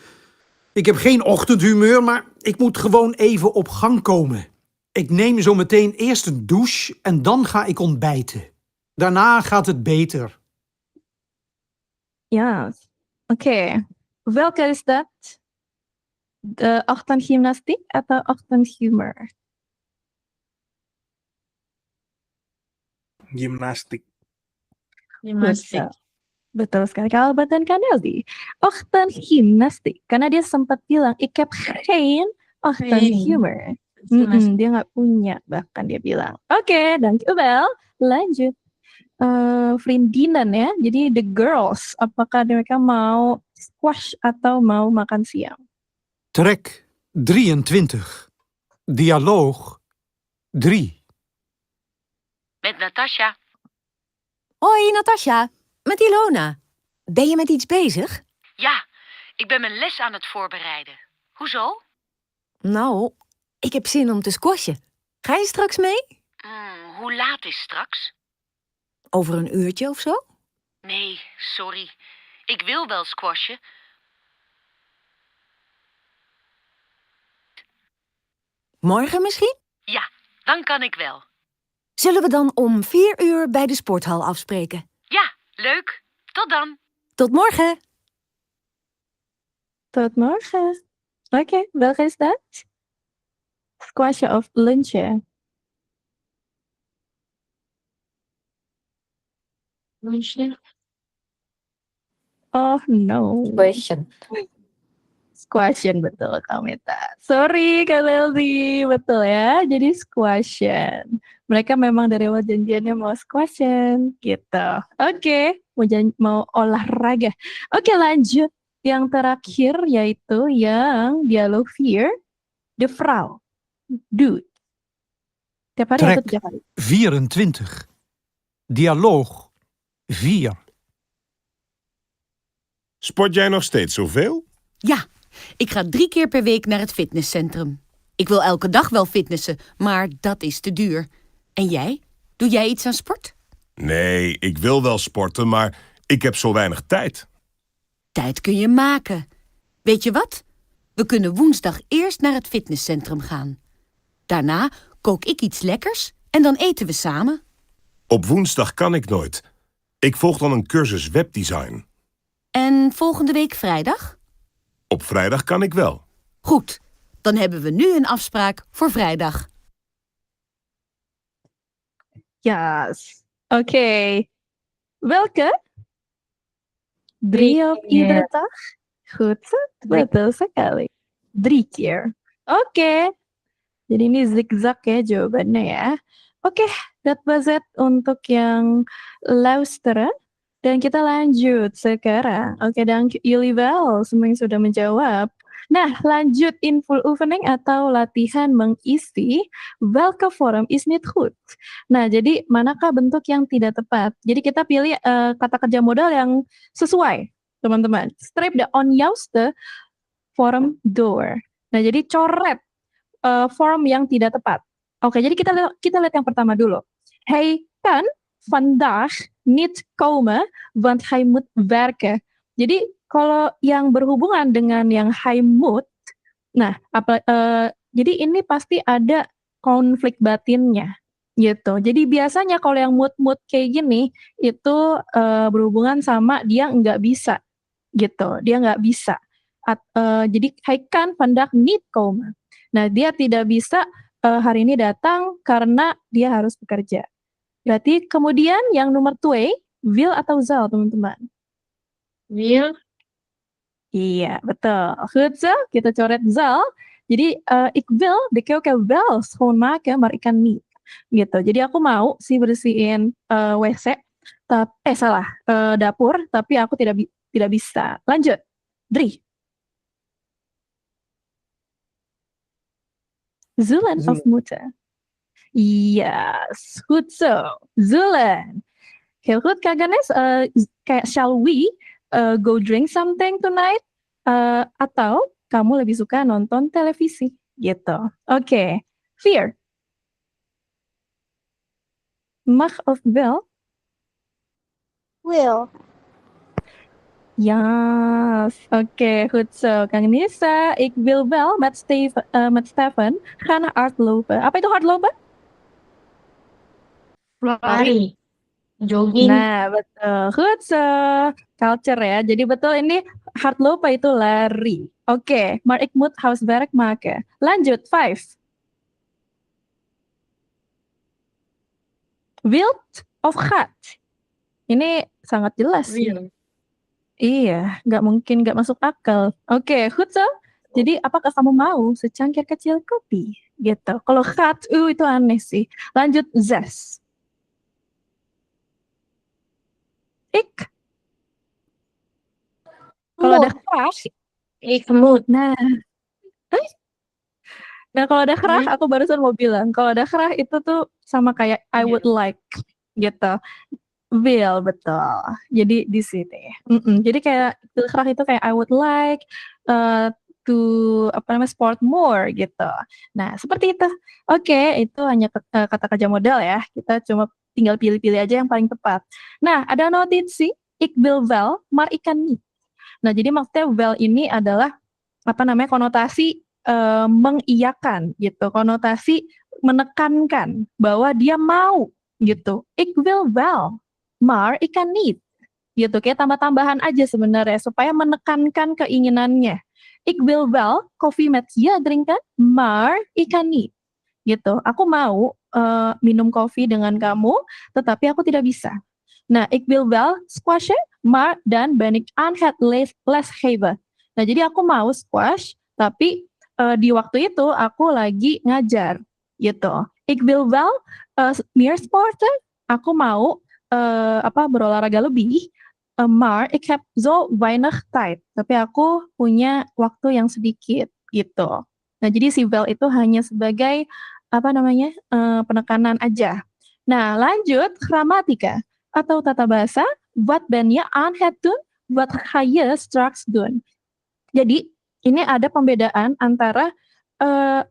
Ik heb geen ochtendhumeur, maar ik moet gewoon even op gang komen. Ik neem zo meteen eerst een douche en dan ga ik ontbijten. Daarna gaat het beter. Ja, oke. Welke is dat? De ochtendgymnastiek atau ochtendhumor? Gimnastik. Gimnastik. Betul sekali Kalbat dan Kaneldi. Ochtendgymnastiek. Karena dia sempat bilang, ik heb geen ochtendhumor. Dia nggak punya, bahkan dia bilang. Oke, dankjewel. Lanjut. Vriendinnen ya. Jadi the girls, apakah mereka mau squash atau mau makan siang? Trek 23. Dialoog 3. Met Natasja. Hoi, Natasja. Met Ilona. Ben je met iets bezig? Ja, ik ben mijn les aan het voorbereiden. Hoezo? Nou, ik heb zin om te squashen. Ga je straks mee? Hoe laat is straks? Over een uurtje of zo? Nee, sorry. Ik wil wel squashen. Morgen misschien? Ja, dan kan ik wel. Zullen we dan om 4 uur bij de sporthal afspreken? Ja, leuk. Tot dan. Tot morgen. Tot morgen. Oké, welke is dat? Squashen of lunchen? Lunchen. Oh no. Squashen betul Kameta. Sorry Kak Lelzi, betul ya. Jadi squashen. Mereka memang dari awal janjiannya mau squashen gitu. Oke, mau olahraga. Oke, lanjut. Yang terakhir yaitu yang dialog 4, de vrouw. Dude. Tiap hari atau 3 kali? 24. Dialoog 4. Sport jij nog steeds zoveel? Ja, ik ga 3 keer per week naar het fitnesscentrum. Ik wil elke dag wel fitnessen, maar dat is te duur. En jij? Doe jij iets aan sport? Nee, ik wil wel sporten, maar ik heb zo weinig tijd. Tijd kun je maken. Weet je wat? We kunnen woensdag eerst naar het fitnesscentrum gaan. Daarna kook ik iets lekkers en dan eten we samen. Op woensdag kan ik nooit. Ik volg dan een cursus webdesign. En volgende week vrijdag? Op vrijdag kan ik wel. Goed, dan hebben we nu een afspraak voor vrijdag. Yes. Oké. Welke? 3 op iedere dag? Goed, betul sekali. 3 keer. Oke. Jadi ini zigzag ya jawabannya ya. Oke, dat was it untuk yang luisteren. Dan kita lanjut sekarang. Oke, dank jullie wel semua yang sudah menjawab. Nah, lanjut invul-oefening atau latihan mengisi welke vorm is niet goed. Nah, jadi manakah bentuk yang tidak tepat? Jadi kita pilih kata kerja modal yang sesuai, teman-teman. Streep de onjuiste vorm door. Nah, jadi coret vorm yang tidak tepat. Oke, jadi kita lihat yang pertama dulu. Hij kan vandaag niet komen, want hij moet werken. Jadi kalau yang berhubungan dengan yang hij moet, nah jadi ini pasti ada konflik batinnya gitu. Jadi biasanya kalau yang mood-mood kayak gini itu berhubungan sama dia nggak bisa gitu. Dia nggak bisa. Jadi hij kan vandaag niet komen. Nah, dia tidak bisa hari ini datang karena dia harus bekerja. Berarti kemudian yang nomor 2, will atau zal, teman-teman? Will. Iya, betul. Goed zo, kita coret zal. Jadi, ik wil de keuken wel schoonmaken, maar ik kan niet. Gitu. Jadi aku mau sih bersihin WC, dapur, tapi aku tidak bisa. Lanjut. 3. Zullen of moeten? Yes, goed zo. Zullen. Heel goed, Kak Ganes. Kayak shall we go drink something tonight? Atau kamu lebih suka nonton televisi? Gitu. Oke. 4. Mag of wel? Will. Yes, oké, goed zo. Kang Nisa, ik wil wel met Steven gaan naar hardlopen. Apa itu hardlopen? Lari. Jogging. Nah, betul. Goed zo. Culture ya. Jadi betul ini hardlopen itu lari. Oké, maar ik moet huiswerk maken. Lanjut, 5. Wilt of gaat? Ini sangat jelas. Will. Iya, nggak mungkin nggak masuk akal. Oke, goed zo. Jadi apakah kamu mau secangkir kecil kopi? Gitu. Kalau gaat itu aneh sih. Lanjut, 6. Ik. Kalau ada graag. Ik moet. Nah, kalau ada graag, aku barusan mau bilang. Kalau ada graag itu tuh sama kayak I would like. Gitu. Will, betul. Jadi di sini. Jadi kayak graag itu kayak I would like to sport more gitu. Nah, seperti itu. Oke, itu hanya kata kerja modal ya. Kita cuma tinggal pilih-pilih aja yang paling tepat. Nah, ada notisi ik wil wel, maar ik kan niet. Nah, jadi maksudnya well ini adalah konotasi mengiyakan gitu, konotasi menekankan bahwa dia mau gitu. Ik wil wel, maar ik kan niet. Gitu, kayak tambah-tambahan aja sebenarnya supaya menekankan keinginannya. Ik wil wel koffie met je drinken, maar ik kan niet. Gitu, aku mau minum kopi dengan kamu, tetapi aku tidak bisa. Nah, ik wil wel squashen, maar dan ben ik aan het les geven. Nah, jadi aku mau squash, tapi di waktu itu aku lagi ngajar, gitu. Ik wil wel meer sporten, aku mau berolahraga lebih, maar ik heb zo weinig tijd. Tapi aku punya waktu yang sedikit, gitu. Nah, jadi si wel itu hanya sebagai penekanan aja. Nah, lanjut gramatika atau tata bahasa. Wat ben je aan het doen? Wat ga je straks doen? Jadi ini ada pembedaan antara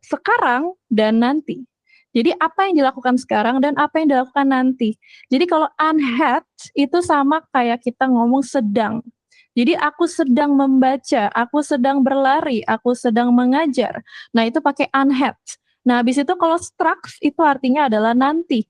sekarang dan nanti. Jadi apa yang dilakukan sekarang dan apa yang dilakukan nanti. Jadi kalau aan het itu sama kayak kita ngomong sedang. Jadi aku sedang membaca, aku sedang berlari, aku sedang mengajar. Nah, itu pakai aan het. Nah, habis itu kalau straks itu artinya adalah nanti.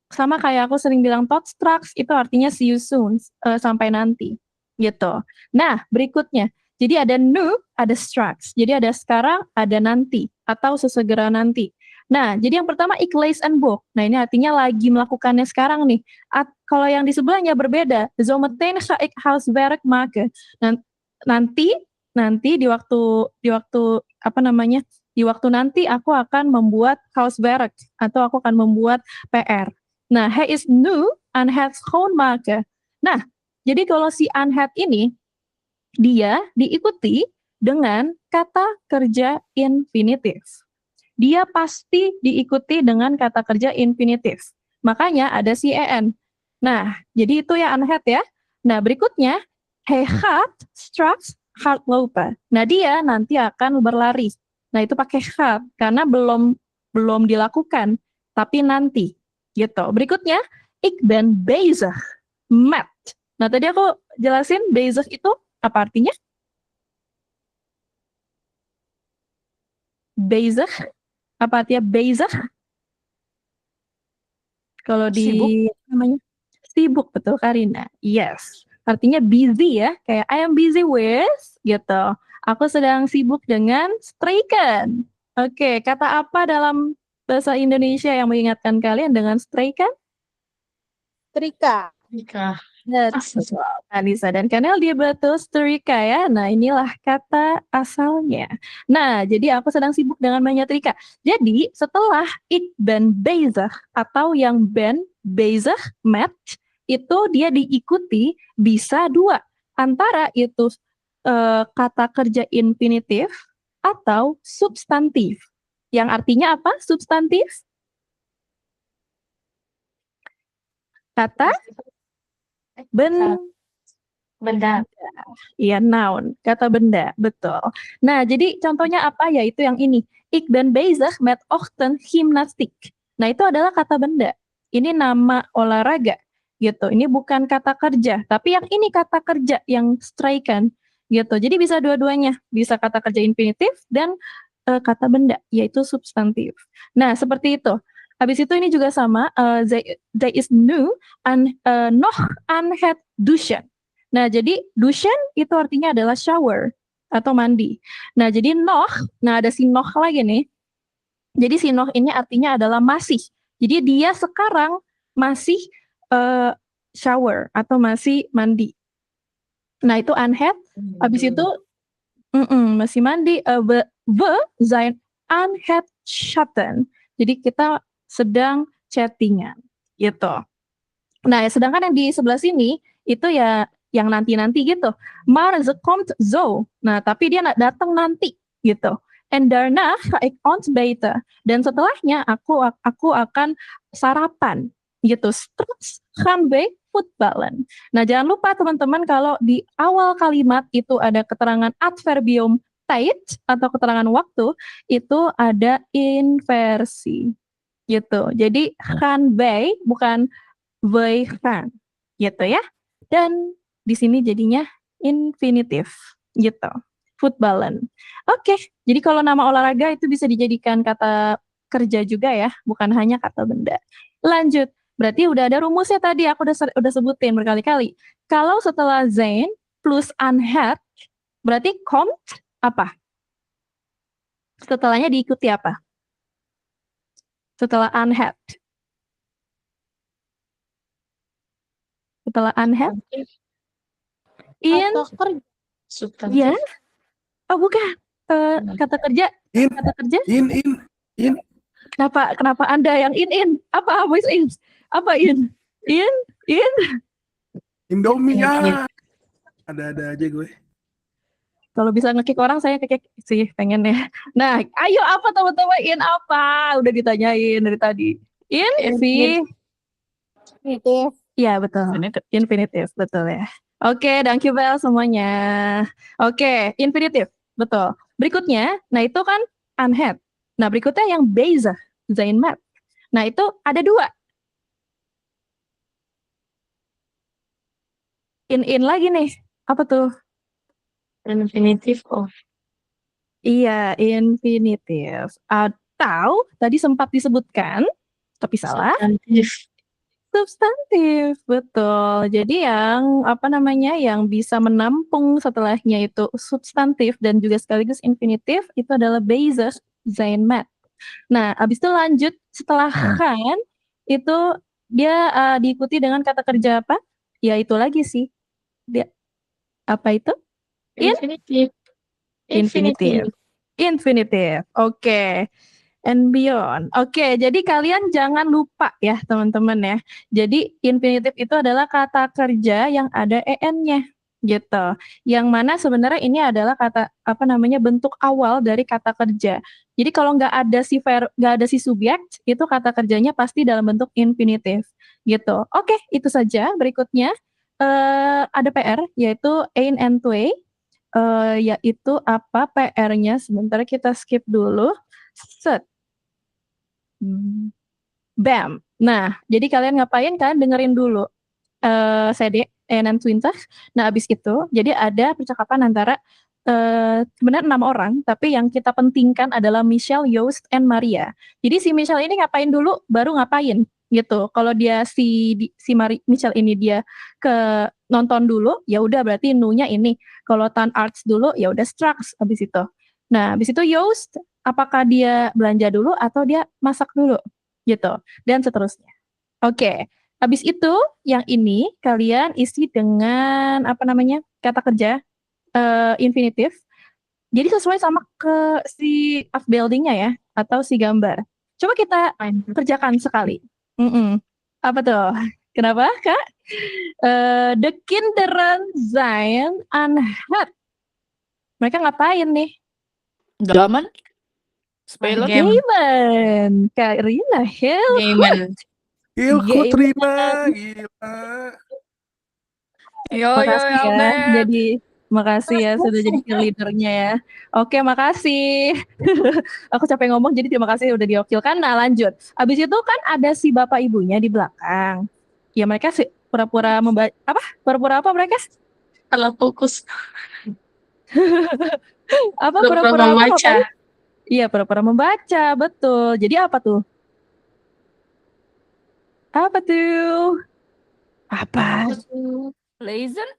Sama kayak aku sering bilang tot straks itu artinya see you soon, sampai nanti. Gitu. Nah, berikutnya. Jadi ada nu, ada straks. Jadi ada sekarang, ada nanti. Atau sesegera nanti. Nah, jadi yang pertama ik lees een boek. Nah, ini artinya lagi melakukannya sekarang nih. Kalau yang di sebelahnya berbeda. Zometeen ga ik huiswerk maken. Nanti di waktu nanti aku akan membuat huiswerk atau aku akan membuat PR. Nah, hij is nu aan het schoonmaken. Nah, jadi kalau si aan het ini dia diikuti dengan kata kerja infinitif. Dia pasti diikuti dengan kata kerja infinitif. Makanya ada si en. Nah, jadi itu ya aan het ya. Nah, berikutnya hij gaat straks hardlopen. Nah, dia nanti akan berlari. Nah, itu pakai gaat karena belum dilakukan, tapi nanti gitu. Berikutnya ik ben bezig met. Nah, tadi aku jelasin bezig itu apa artinya? Bezig. Apa artinya bezig? Kalau di Sibuk? namanya sibuk, betul Karina. Yes. Artinya busy ya, kayak I am busy with gitu. Aku sedang sibuk dengan striken. Oke, kata apa dalam bahasa Indonesia yang mengingatkan kalian dengan striken? Trika. Nikah. Betul, Anissa dan Kanel dia betul setrika ya. Nah inilah kata asalnya. Nah jadi aku sedang sibuk dengan menyetrika. Jadi setelah ik ben bezig atau yang ben bezig met itu dia diikuti bisa dua. Antara itu kata kerja infinitif atau substantif. Yang artinya apa substantif? Kata Benda. Iya, noun, kata benda, betul. Nah, jadi contohnya apa? Yaitu yang ini. Ik ben bezig met ochtend gymnastiek. Nah, itu adalah kata benda. Ini nama olahraga, gitu. Ini bukan kata kerja, tapi yang ini kata kerja, yang striken, gitu. Jadi bisa dua-duanya. Bisa kata kerja infinitif dan kata benda, yaitu substantif. Nah, seperti itu. Habis itu ini juga sama, zij is nu nog aan het douchen. Nah, jadi douchen itu artinya adalah shower atau mandi. Nah, jadi nog, nah ada si nog lagi nih. Jadi si nog ini artinya adalah masih. Jadi dia sekarang masih shower atau masih mandi. Nah, itu aan het. Habis itu masih mandi. We zijn aan het chatten. Jadi kita sedang chattingan gitu. Nah, sedangkan yang di sebelah sini itu ya yang nanti-nanti gitu. Maar ze komt zo. Nah, tapi dia datang nanti gitu. En daarna ga ik ontbijten. Dan setelahnya aku akan sarapan gitu. Terus gaan we voetballen. Nah, jangan lupa teman-teman kalau di awal kalimat itu ada keterangan adverbium tijd atau keterangan waktu, itu ada inversi. Gitu. Jadi gaan wij bukan wij gaan gitu ya. Dan di sini jadinya infinitif gitu. Voetballen. Oke, jadi kalau nama olahraga itu bisa dijadikan kata kerja juga ya, bukan hanya kata benda. Lanjut. Berarti udah ada rumusnya tadi aku udah sebutin berkali-kali. Kalau setelah zijn plus aan het berarti komt apa? Setelahnya diikuti apa? Setelah aan het. Setelah aan het. Atau kerja. Substantif. Ya. Oh bukan. Kata kerja. Kata kerja. In. Kenapa Anda yang in? Apa voice in? Apa in? In? Indomie ya. Ada aja gue. Kalau bisa nge-kick orang saya nge-kick sih pengen ya. Nah, ayo apa teman-teman in apa? Udah ditanyain dari tadi. In sih. Infinitif. Iya betul. Infinitif betul ya. Oke, thank you Bel semuanya. Oke, infinitif betul. Berikutnya, nah itu kan aan het. Nah berikutnya yang bezig, zijn met. Nah itu ada dua. In lagi nih. Apa tuh? Infinitif of. Iya, infinitif. Atau tadi sempat disebutkan, tapi salah. Substantif, betul. Jadi yang yang bisa menampung setelahnya itu substantif dan juga sekaligus infinitif itu adalah bezig, zijn met. Nah, habis itu lanjut setelah gaan itu dia diikuti dengan kata kerja apa? Ya itu lagi sih. Dia apa itu? Infinitif. Oke. And beyond. Oke, jadi kalian jangan lupa ya teman-teman ya. Jadi infinitif itu adalah kata kerja yang ada en-nya gitu. Yang mana sebenarnya ini adalah kata bentuk awal dari kata kerja. Jadi kalau nggak ada si subjek, itu kata kerjanya pasti dalam bentuk infinitif gitu. Oke, itu saja. Berikutnya ada PR yaitu ein and twee. Yaitu apa PR-nya? Sebentar kita skip dulu. Set. Bam. Nah, jadi kalian ngapain? Kalian dengerin dulu CD en en 20. Nah, abis itu jadi ada percakapan antara sebenarnya 6 orang, tapi yang kita pentingkan adalah Michelle, Joost, and Maria. Jadi si Michelle ini ngapain dulu, baru ngapain gitu. Kalau dia si Michelle ini dia ke nonton dulu, ya udah berarti nu-nya ini. Kalau Tan Arts dulu, ya udah Strux abis itu. Nah, abis itu Yost, apakah dia belanja dulu atau dia masak dulu, gitu. Dan seterusnya. Oke, habis itu yang ini kalian isi dengan apa namanya kata kerja infinitif. Jadi sesuai sama ke si buildingnya ya atau si gambar. Coba kita kerjakan sekali. Apa tuh? Kenapa Kak? The Kinderen zijn aan het. Mereka ngapain nih? Gamen? Spelen? Gamen. Kak Rina, help. Gamen. Ilku terima, gila. Yo, Makasih ya, Albert. jadi makasih ya sudah jadi cheerleadernya ya. Oke, makasih. Aku capek ngomong jadi terima kasih udah diwakilkan. Nah, lanjut. Abis itu kan ada si bapak ibunya di belakang. Ya mereka sih pura-pura membaca apa? Pura-pura apa mereka? Salah fokus. Apa Pura-pura pura-pura apa? membaca. Iya, pura-pura membaca, betul. Jadi apa tuh? Apa tuh? Apa? Lezen?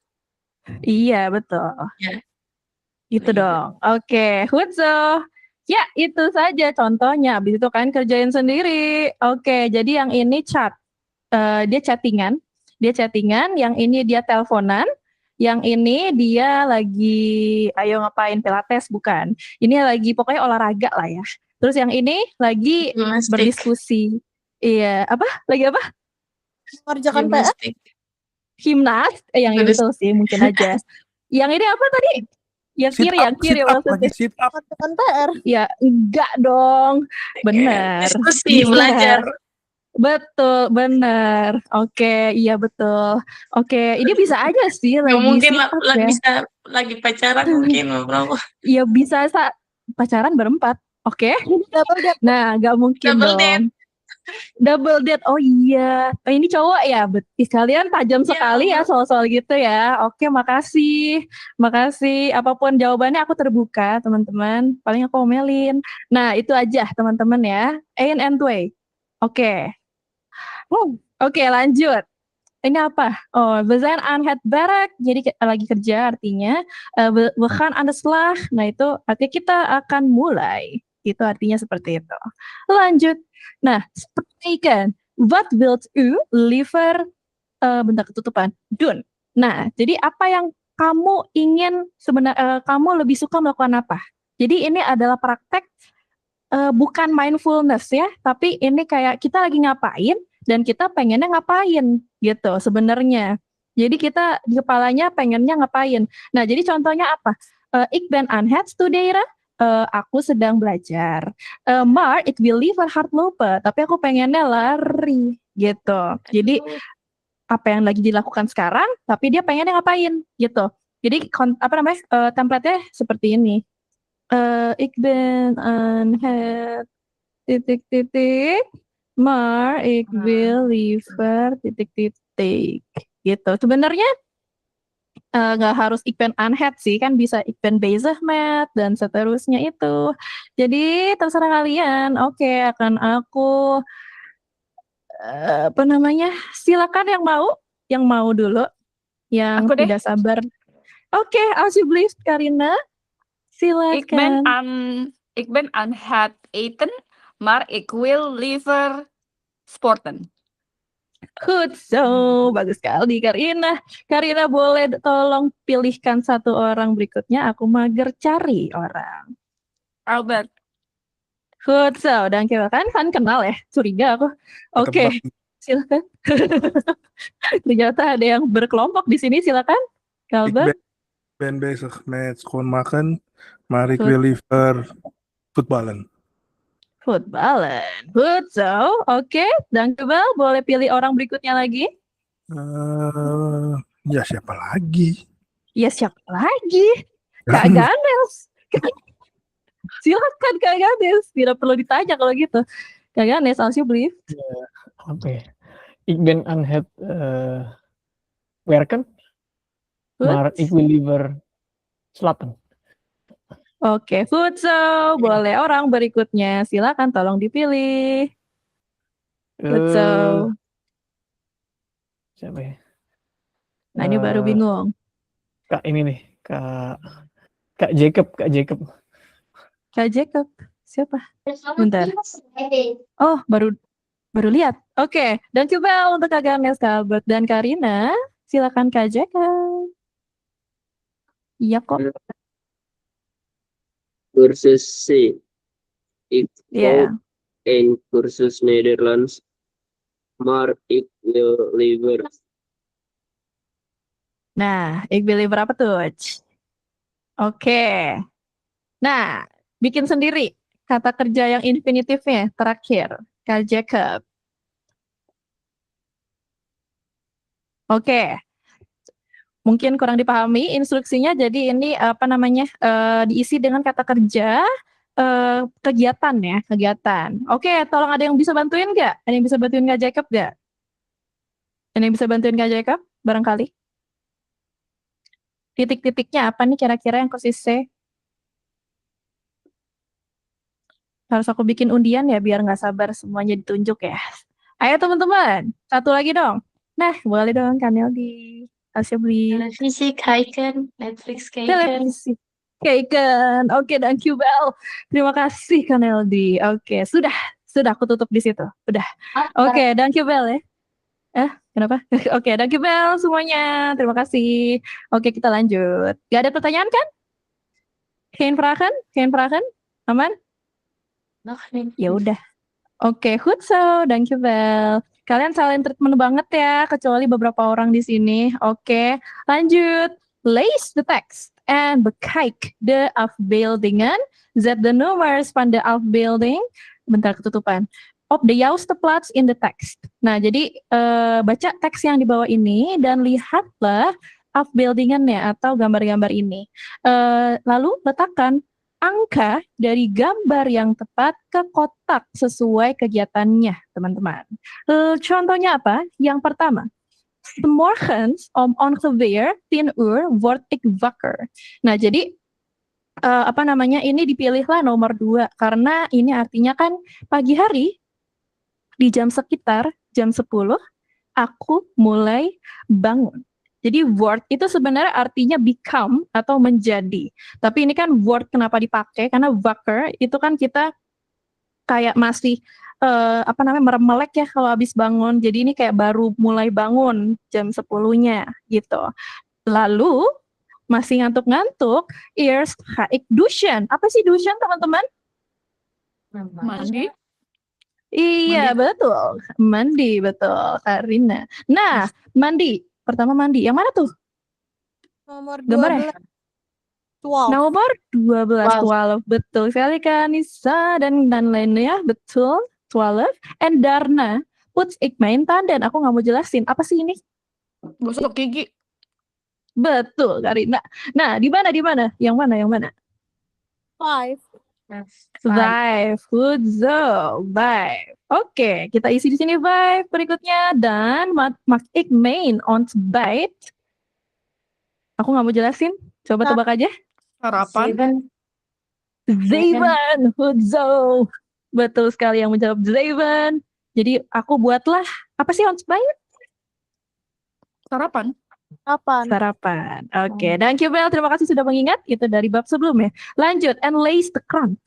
Iya, betul. Ya. Gitu dong. Oke, Hutso. Ya, itu saja contohnya. Habis itu kan kerjain sendiri. Oke, jadi yang ini chat. Dia chattingan. Yang ini dia teleponan. Yang ini dia lagi, ayo ngapain Pilates, bukan. Ini lagi pokoknya olahraga lah ya. Terus yang ini lagi berdiskusi. Iya, apa? Lagi apa? Mengerjakan PR. Gimnas, yang itu sih mungkin aja. Yang ini apa tadi? Yang kiri maksudnya. Sit up. Mengerjakan PR. Ya enggak dong, benar. Diskusi, belajar. Betul, benar. Oke, iya betul. Oke, ini bisa aja sih Nggak lagi mungkin sit up lagi ya. bisa lagi pacaran mungkin bro. Iya bisa pacaran berempat. Oke. Double date. Nah, nggak mungkin Double dong. date. Double date. Oh iya. Oh, ini cowok ya. Betis kalian tajam sekali ya soal-soal gitu ya. Oke, makasih. Makasih. Apapun jawabannya aku terbuka, teman-teman. Paling aku omelin. Nah, itu aja, teman-teman ya. Ein and way. Oke. Oke, lanjut. Ini apa? Oh, we zijn aan het werk. Jadi lagi kerja artinya. We gaan aan de slag. Nah, itu artinya kita akan mulai. Itu artinya seperti itu. Lanjut. Nah, spreken. Wat wilt u liever bentar ketutupan. Doen. Nah, jadi apa yang kamu ingin sebenarnya kamu lebih suka melakukan apa? Jadi ini adalah praktek bukan mindfulness ya, tapi ini kayak kita lagi ngapain dan kita pengennya ngapain gitu sebenarnya. Jadi kita di kepalanya pengennya ngapain. Nah, jadi contohnya apa? Ik ben aan het studeren. Aku sedang belajar. Maar ik wil liever hardlopen, tapi aku pengennya lari gitu. Jadi apa yang lagi dilakukan sekarang, tapi dia pengennya ngapain gitu. Jadi apa namanya? Template-nya seperti ini. Ik ben aan het titik-titik, maar ik wil liever titik-titik gitu. Sebenarnya nggak harus ik ben aan het sih, kan bisa ik ben bezig met dan seterusnya itu. Jadi terserah kalian. Oke, akan aku apa namanya? Silakan yang mau dulu, yang Aku deh. tidak sabar. Oke, alsjeblieft Karina. Silakan. Ik ben aan het eten, maar ik wil liever sporten. Goed zo, bagus sekali Karina. Karina boleh tolong pilihkan satu orang berikutnya. Aku mager cari orang. Albert. Goed zo, dankjewel. Kan kenal ya? Curiga aku. Oke, silakan. Ternyata ada yang berkelompok di sini. Silakan, Kalber. Ik ben bezig met schoonmaken, maar ik wil liever voetballen. Voetballen. Goed zo. Oke, dankjewel. Boleh pilih orang berikutnya lagi? Ya siapa lagi? Ya siapa lagi? Kak Ganes. Silakan Kak Ganes. Tidak perlu ditanya kalau gitu. Kak Ganes, alsjeblieft. Oke. Ik ben aan het werken, maar ik wil liever slapen. Oke, goed zo. Boleh orang berikutnya. Silakan tolong dipilih. Good so. Siapa ya? Nah ini baru bingung. Kak ini nih, Kak Jacob. Kak Jacob, siapa? Bentar. Oh, baru lihat. Oke, dan coba untuk Kak Ganes, Kak Albert, dan Karina, silakan Kak Jacob. Iya kok. Kursus C. Ik Iya. en kursus Nederlands, maar ik wil liever. Nah, ik wil liever apa tuh? Oke. Nah, bikin sendiri kata kerja yang infinitifnya terakhir, Kak Jacob. Oke. Mungkin kurang dipahami instruksinya, jadi ini apa namanya diisi dengan kata kerja kegiatan ya, kegiatan. Oke, tolong ada yang bisa bantuin nggak? Ada yang bisa bantuin Kak Jacob nggak? Ada yang bisa bantuin Kak Jacob? Barangkali. Titik-titiknya apa nih kira-kira yang kursus C? Harus aku bikin undian ya biar nggak sabar semuanya ditunjuk ya. Ayo teman-teman, satu lagi dong. Nah, boleh dong Kanel di Asybli. Televisi kijken, Netflix kijken. Televisi kijken. Oke, thank you Bel. Terima kasih Kaneldi. Oke, sudah aku tutup di situ. Udah. Oke, thank you Bel ya. Kenapa? Oke, thank you Bel semuanya. Terima kasih. Oke, kita lanjut. Gak ada pertanyaan kan? Geen vragen? Aman? Nog niet. Ya udah. Oke, goed zo. Thank you Bel. Kalian silent treatment banget ya, kecuali beberapa orang di sini. Oke, lanjut. Lees the text and bekijk de afbeeldingen. Zet de nummers van de afbeelding. Bentar, ketutupan. Op de juiste plaats in de tekst. Nah, jadi baca teks yang di bawah ini dan lihatlah afbeeldingannya atau gambar-gambar ini. Lalu letakkan angka dari gambar yang tepat ke kotak sesuai kegiatannya, teman-teman. Contohnya apa? Yang pertama, 's morgens om ongeveer 10 uur word ik wakker. Nah, jadi ini dipilihlah nomor 2 karena ini artinya kan pagi hari di jam sekitar jam 10 aku mulai bangun. Jadi word itu sebenarnya artinya become atau menjadi. Tapi ini kan word kenapa dipakai? Karena wakker itu kan kita kayak masih meremelek ya kalau habis bangun. Jadi ini kayak baru mulai bangun jam 10-nya gitu. Lalu masih ngantuk-ngantuk, eerst ga ik douchen. Apa sih douchen teman-teman? Mandi. Iya, betul. Mandi, betul. Karina. Nah, mandi. Pertama mandi. Yang mana tuh? Nomor Gambarnya? 12. Nomor 12. Betul sekali Kak Nisa dan lainnya. Betul. 12. And Darna puts ik mijn tanden. Aku nggak mau jelasin. Apa sih ini? Gosok gigi. Betul Karina. Nah, di mana? Yang mana? 5. 5. Good zo. 5. Oke, kita isi di sini 5 berikutnya dan mag ik mijn ontbijt. Aku nggak mau jelasin. Coba tebak aja. Sarapan. 7. Good zo. Betul sekali yang menjawab 7. Jadi aku buatlah apa sih ontbijt? Sarapan. Sarapan. Oke, thank you Bel. Terima kasih sudah mengingat. Itu dari bab sebelumnya. Lanjut. And lees the krant.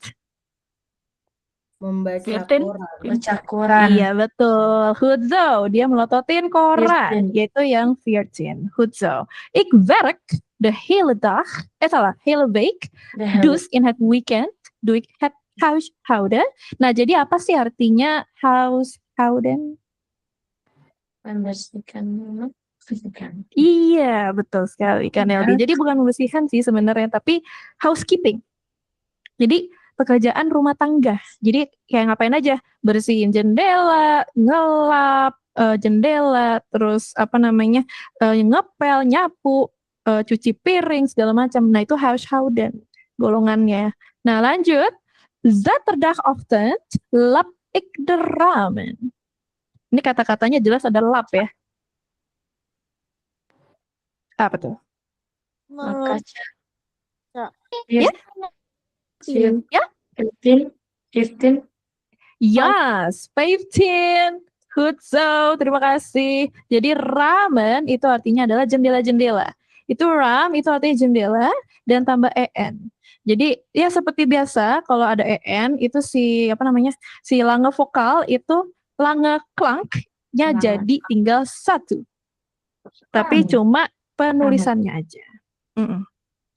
Membaca koran. Iya, betul. Goed zo. Dia melototin koran. 14. Yaitu yang 14. Goed zo. Ik werk de hele dag. Hele week. Dus in het weekend doe ik het huishouden. Nah, jadi apa sih artinya huishouden? Membersihkan. Iya, betul sekali kan Eldi. Jadi bukan membersihkan sih sebenarnya, tapi housekeeping. Jadi pekerjaan rumah tangga. Jadi kayak ngapain aja? Bersihin jendela, ngelap jendela, terus ngepel, nyapu, cuci piring segala macam. Nah, itu huishouden golongannya. Nah, lanjut. Zaterdagochtend lap ik de ramen. Ini kata-katanya jelas ada lap ya. Apa tuh? Makaca. Ya? Ya? 15. Yes, 15. Hutso, terima kasih. Jadi ramen itu artinya adalah jendela-jendela. Itu ram itu artinya jendela dan tambah en. Jadi ya seperti biasa kalau ada en itu si lange vokal itu lange klanknya jadi tinggal satu. Tapi cuma penulisannya aja.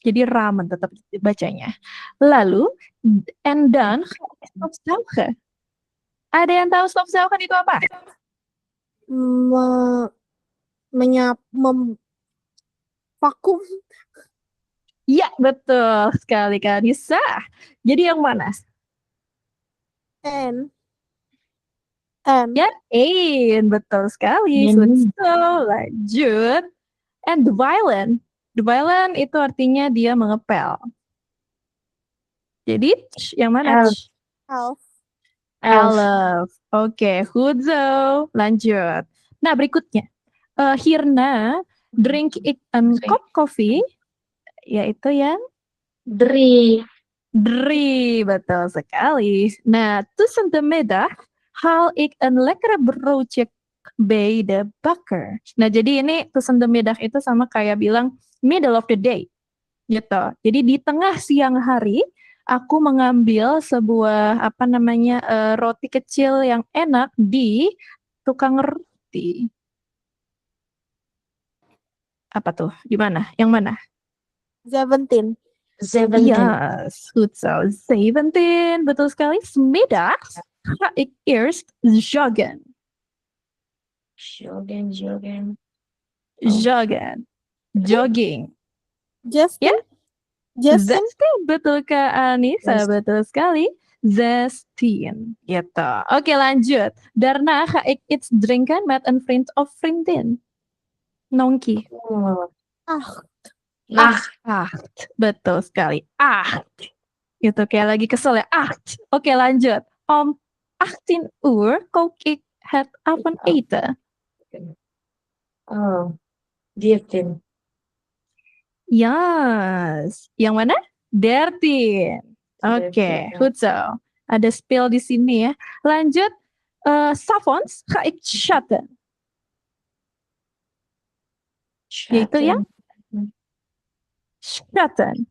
Jadi ramen tetap bacanya. Lalu and dan stofzuigen. Ada yang tahu stofzuigen itu apa? Vakum. Iya, betul sekali Kak Nisa. Jadi yang mana? Ya, betul sekali. So, lanjut. And the violin itu artinya dia mengepel. Jadi yang mana? Elf. Oke, Hutso. Lanjut. Nah, berikutnya. Hirna drink een kop koffie, yaitu yang Drie. betul sekali. Nah, tussen de middag haal ik een lekkere broodje bij de bakker. Nah, jadi ini tussen de middag itu sama kayak bilang middle of the day, gitu. Jadi di tengah siang hari, aku mengambil sebuah roti kecil yang enak di tukang roti. Apa tuh? Di mana? Yang mana? 17. Yes, Hutso. 17. Betul sekali. 's middags ga ik eerst joggen. Joggen. Jogging. Justin? Ya? Justin. Betul Kak Anissa. Betul sekali. 16. Gitu. Oke, lanjut. Daarna ga ik iets drinken met een vriend of vriendin. Nongki. Acht. Betul sekali. Acht. Gitu kayak lagi kesel ya. Acht. Oke, lanjut. Om 18 uur kook ik het avondeten. 13. Yes. Yang mana? 13. Oke, Hutso. Ada spill di sini ya. Lanjut. 'S'avonds ga ik chatten. Yaitu yang chatten.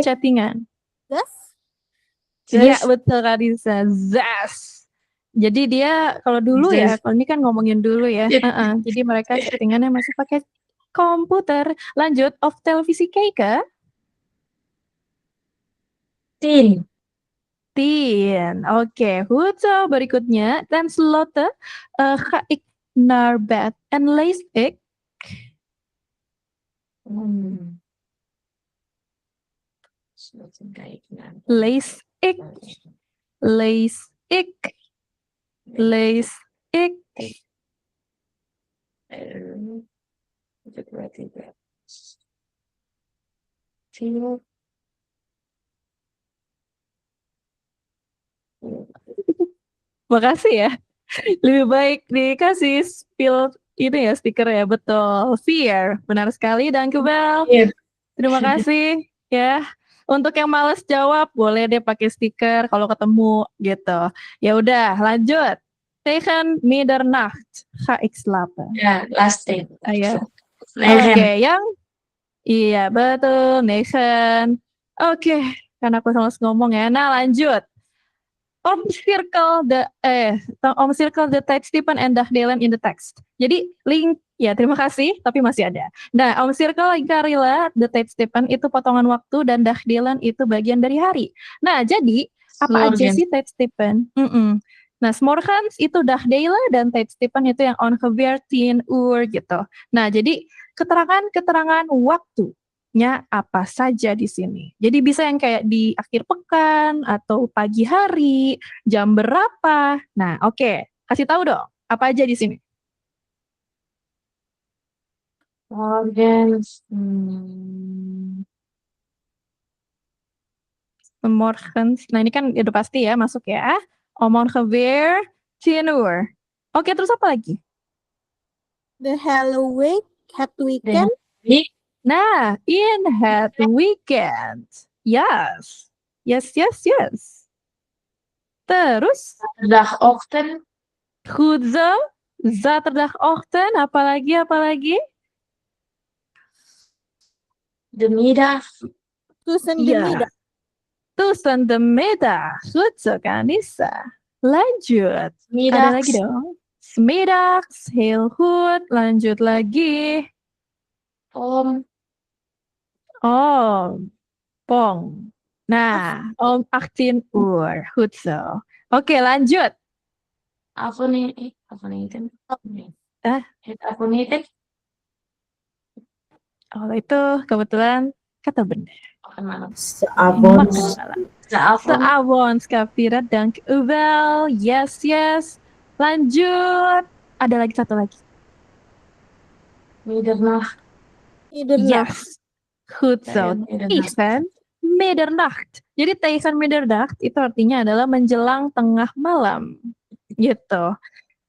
Chattingan. Iya, betul Kak Risa. Zas. Jadi dia kalau dulu ya, kalau ini kan ngomongin dulu ya. Jadi mereka chattingannya masih pakai komputer. Lanjut, of televisi kijken. 10. Oke, Hutso berikutnya. Ten slotte ga ik naar bed en lees ik. Lees ik. Makasih ya. Lebih baik dikasih spill ini ya stiker ya, betul. Fear, benar sekali. Dankjewel. Terima kasih ya. Untuk yang males jawab boleh deh pakai stiker kalau ketemu gitu. Ya udah, lanjut. Tegen middernacht ga ik slapen. Ya, last thing. Oke, yang iya betul, negen. Oke, karena aku males ngomong ya. Nah, lanjut. Omcirkel the tijdstippen en dagdelen in the text. Jadi link ya terima kasih tapi masih ada. Nah, omcirkel Karila the tijdstippen itu potongan waktu dan dagdelen itu bagian dari hari. Nah, jadi apa aja sih tijdstippen? Nah, 's morgens itu dagdelen dan tijdstippen itu yang ongeveer 10 uur gitu. Nah, jadi keterangan waktunya apa saja di sini. Jadi bisa yang kayak di akhir pekan atau pagi hari, jam berapa. Nah, oke, kasih tahu dong, apa aja di sini? Morgens. Morgens. Nah, ini kan udah pasti ya masuk ya. Ongeveer 10 uur. Oke, terus apa lagi? The Halloween, het weekend. Nah, in het weekend. Yes. Terus Zaterdagochtend. goed zo. Zaterdagochtend. Apalagi? De middag. Tussen de Ja. middag. Tussen de middag. Goed zo, Kanisa. Lanjut. Ada lagi Middags. dong. Smiddags. Heel goed. Lanjut lagi. Om. Pong. Nah, om 18 uur. Goed zo. Oke, lanjut. Avondeten. Het avondeten. Oh, itu kebetulan kata benar. Makan malam. Makan malam. Seavond. Seavond, Skapira. Dank u wel. Yes. Lanjut. Ada lagi satu lagi. Middernacht. Yes. Goed zo. Middernacht. Tegen middernacht. Jadi tegen middernacht itu artinya adalah menjelang tengah malam. Gitu.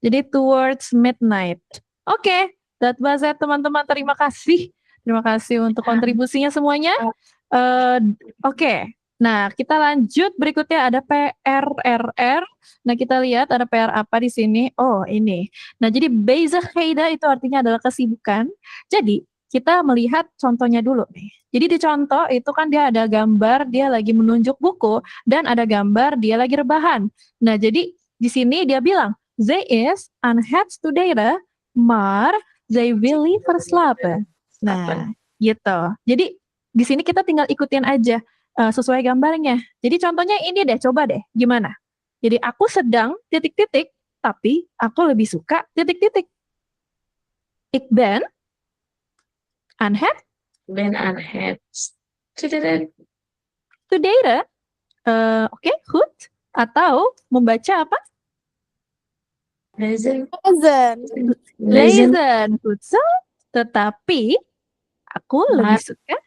Jadi towards midnight. Oke, that was it teman-teman. Terima kasih. Terima kasih untuk kontribusinya semuanya. Oke. Nah, kita lanjut. Berikutnya ada PRRR. Nah, kita lihat ada PR apa di sini. Oh, ini. Nah, jadi bezigheden itu artinya adalah kesibukan. Jadi, kita melihat contohnya dulu nih. Jadi di contoh itu kan dia ada gambar dia lagi menunjuk buku dan ada gambar dia lagi rebahan. Nah, jadi di sini dia bilang, "Zij is aan het studeren, maar zij wil liever slapen." Nah, gitu. Jadi di sini kita tinggal ikutin aja sesuai gambarnya. Jadi contohnya ini deh, coba deh, gimana? Jadi aku sedang titik-titik, tapi aku lebih suka titik-titik. Ik ben aan het studeren. Oke, goed. Atau membaca apa? Lezen. Lezen. Goed zo. Tetapi aku lebih suka.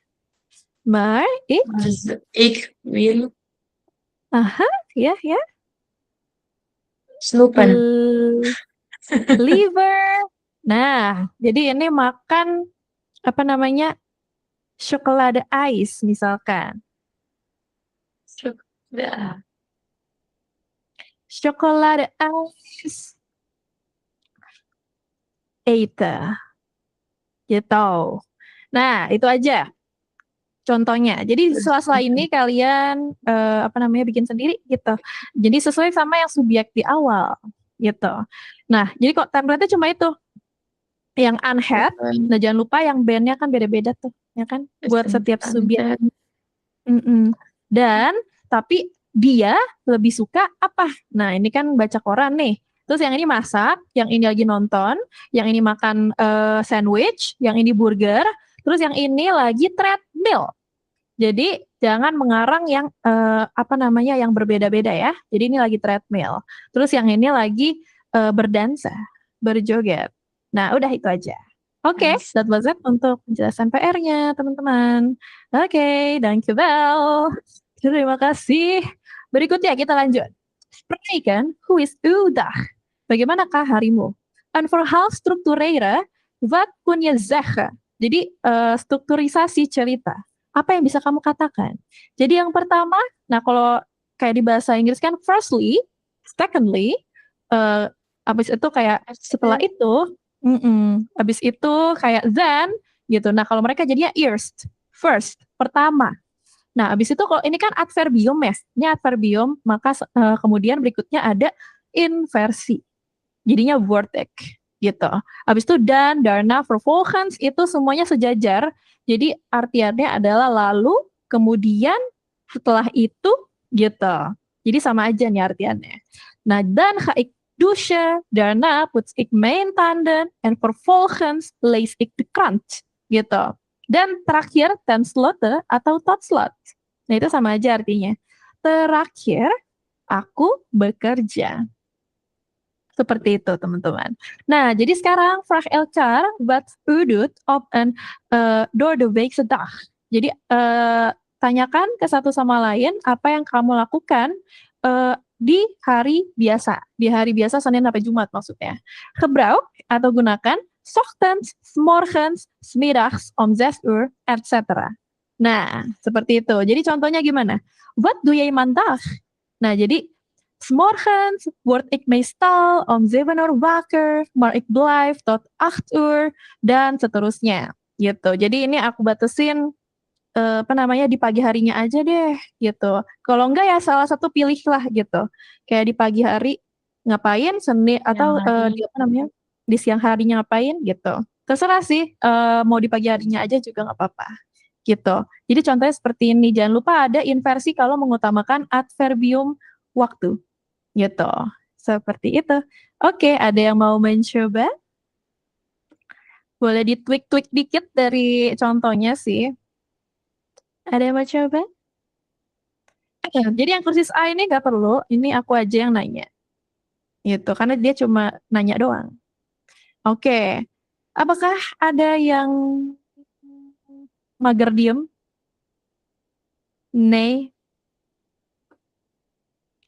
Maar ik wil. Aha, ya. Snoepen. Liever. Nah, jadi ini makan apa namanya? Chocolade ice misalkan. Chocolade ice. Eten. Gitu. Nah, itu aja contohnya. Jadi sela-sela ini kalian bikin sendiri gitu. Jadi sesuai sama yang subjek di awal gitu. Nah, jadi kok template-nya cuma itu. Yang unhead, nah jangan lupa yang bandnya kan beda-beda tuh, ya kan? Buat setiap subjek. Dan tapi dia lebih suka apa? Nah, ini kan baca koran nih. Terus yang ini masak, yang ini lagi nonton, yang ini makan sandwich, yang ini burger, terus yang ini lagi treadmill. Jadi jangan mengarang yang yang berbeda-beda ya. Jadi ini lagi treadmill. Terus yang ini lagi berdansa, berjoget. Nah, udah itu aja. Oke, that was it untuk penjelasan PR-nya, teman-teman. Oke, dankjewel. Terima kasih. Berikutnya kita lanjut. Spreken, hoe is uw dag? Bagaimanakah harimu? En verhaal struktureren, wat kun je zeggen? Jadi, strukturisasi cerita. Apa yang bisa kamu katakan? Jadi yang pertama, nah kalau kayak di bahasa Inggris kan firstly, secondly, habis itu kayak setelah itu, habis itu kayak then gitu. Nah, kalau mereka jadinya first, pertama. Nah, habis itu kalau ini kan adverbium ya. Ini adverbium, maka kemudian berikutnya ada inversi. Jadinya woordstuk gitu. Habis itu dan, daarna, vervolgens itu semuanya sejajar. Jadi artiannya adalah lalu, kemudian, setelah itu gitu. Jadi sama aja nih artiannya. Nah, dan ga ik douchen, daarna poets ik mijn tanden en vervolgens lees ik de krant, gitu. Dan terakhir ten slotte atau tot slot. Nah, itu sama aja artinya. Terakhir aku bekerja. Seperti itu, teman-teman. Nah, jadi sekarang vraag elkaar wat u doet op een door de weekse dag. Jadi tanyakan ke satu sama lain apa yang kamu lakukan di hari biasa. Di hari biasa Senin sampai Jumat maksudnya. Gebruik atau gunakan 's ochtends, 's morgens, 's middags, om 6 uur, etc. Nah, seperti itu. Jadi contohnya gimana? Wat doe jij maandag? Nah, jadi 'Morgens word ik meestal om 7 uur wakker, maar ik blijf tot 8 uur, dan seterusnya, gitu. Jadi ini aku batasin, di pagi harinya aja deh, gitu. Kalau enggak ya salah satu pilihlah, gitu. Kayak di pagi hari ngapain, atau, di siang harinya ngapain, gitu. Terserah sih, mau di pagi harinya aja juga nggak apa-apa, gitu. Jadi contohnya seperti ini, jangan lupa ada inversi kalau mengutamakan adverbium waktu. Gitu, seperti itu. Oke, ada yang mau mencoba? Boleh ditweak-tweak dikit dari contohnya sih. Ada yang mau coba? Jadi yang kursis A ini nggak perlu, ini aku aja yang nanya. Gitu, karena dia cuma nanya doang. Oke, apakah ada yang mager diem? Nay?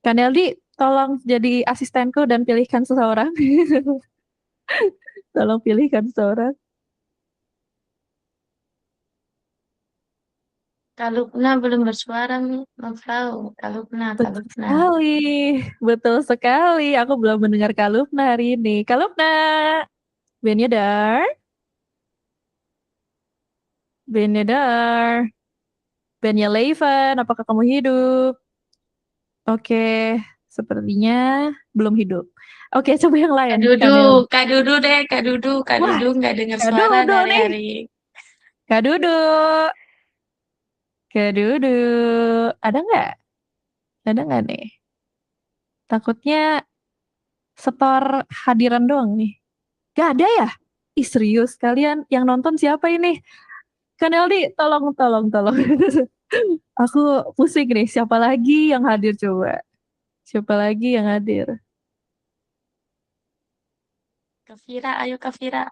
Kaneldi, tolong jadi asistenku dan pilihkan seseorang. Tolong pilihkan seseorang. Kalupna belum bersuara nih, Frau. Kalupna. Betul sekali. Aku belum mendengar Kalupna hari ini. Kalupna, ben je daar? Ben je daar? Ben je leven? Apakah kamu hidup? Oke, sepertinya belum hidup. Oke, coba yang lain. Kak Dudu deh, Kak Dudu nggak dengar Kak suara Dudu dari nih. hari. Kak Dudu, ada nggak? Ada nggak nih? Takutnya setor hadiran doang nih. Gak ada ya? Ih serius, kalian yang nonton siapa ini? Kaneldi, tolong. Aku pusing nih, siapa lagi yang hadir coba? Siapa lagi yang hadir? Kafira, ayo Kafira.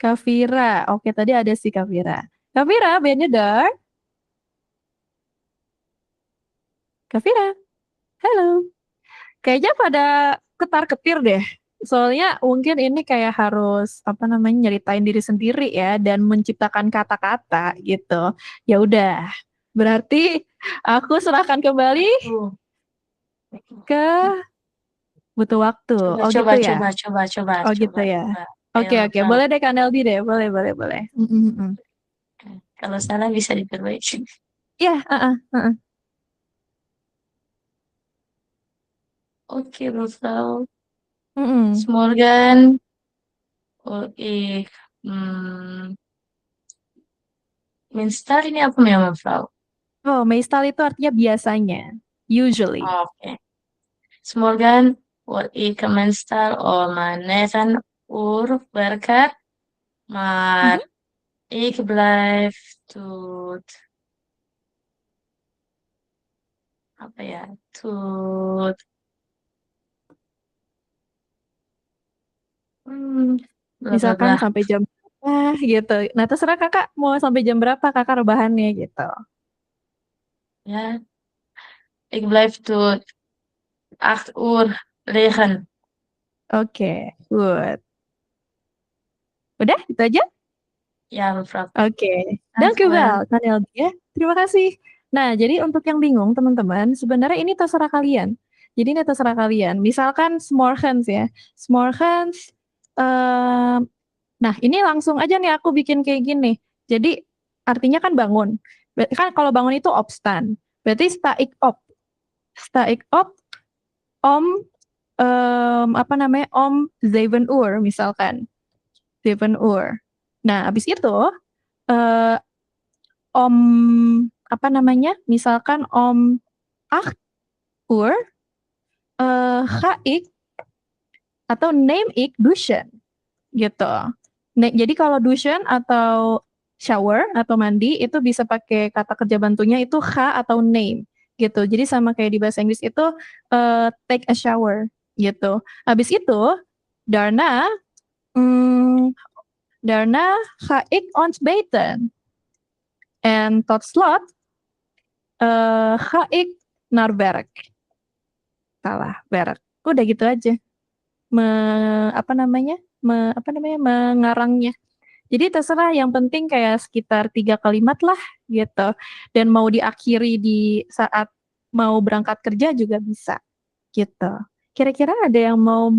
Kafira, oke tadi ada si Kafira. Kafira, ben je daar? Kafira, halo. Kayaknya pada ketar-ketir deh. Soalnya mungkin ini kayak harus nyeritain diri sendiri ya dan menciptakan kata-kata gitu. Ya udah. Berarti aku serahkan kembali ke butuh waktu. Coba. Oh gitu ya. Oke. Boleh deh Kaneldi deh. Boleh. Kalau salah bisa diperbaiki. Iya, Oke, Frau. Morgan. Meestal ini apa memang, Frau? Oh, meestal itu artinya biasanya. Usually. Oke. Morgan, word ik meestal om 9 uur werken, maar ik blijf tot Misalkan sampai jam berapa gitu. Nah terserah kakak mau sampai jam berapa kakak rebahannya gitu. Ya, ik blijf tot 8 uur liggen. Oke, good. Udah, itu aja? Ya, Mevrouw. Oke, dankjewel Kaneldi ya. Terima kasih. Nah, jadi untuk yang bingung teman-teman, sebenarnya ini terserah kalian. Jadi ini terserah kalian. Misalkan 'smorgens ya. 'Smorgens, nah ini langsung aja nih aku bikin kayak gini. Jadi artinya kan bangun. Kan kalau bangun itu opstaan. Berarti sta ik op. Sta ik op om om 7 uur misalkan. 7 uur. Nah, habis itu misalkan om 8 uur ga ik atau neem ik douchen gitu. Jadi kalau douchen atau shower atau mandi itu bisa pakai kata kerja bantunya itu ga atau neem gitu. Jadi sama kayak di bahasa Inggris itu take a shower gitu. Habis itu daarna ga ik ontbijten. En tot slot ga ik naar werk. Salah, werk. Udah gitu aja. Mengarangnya. Jadi terserah, yang penting kayak sekitar 3 kalimat lah gitu. Dan mau diakhiri di saat mau berangkat kerja juga bisa gitu. Kira-kira ada yang mau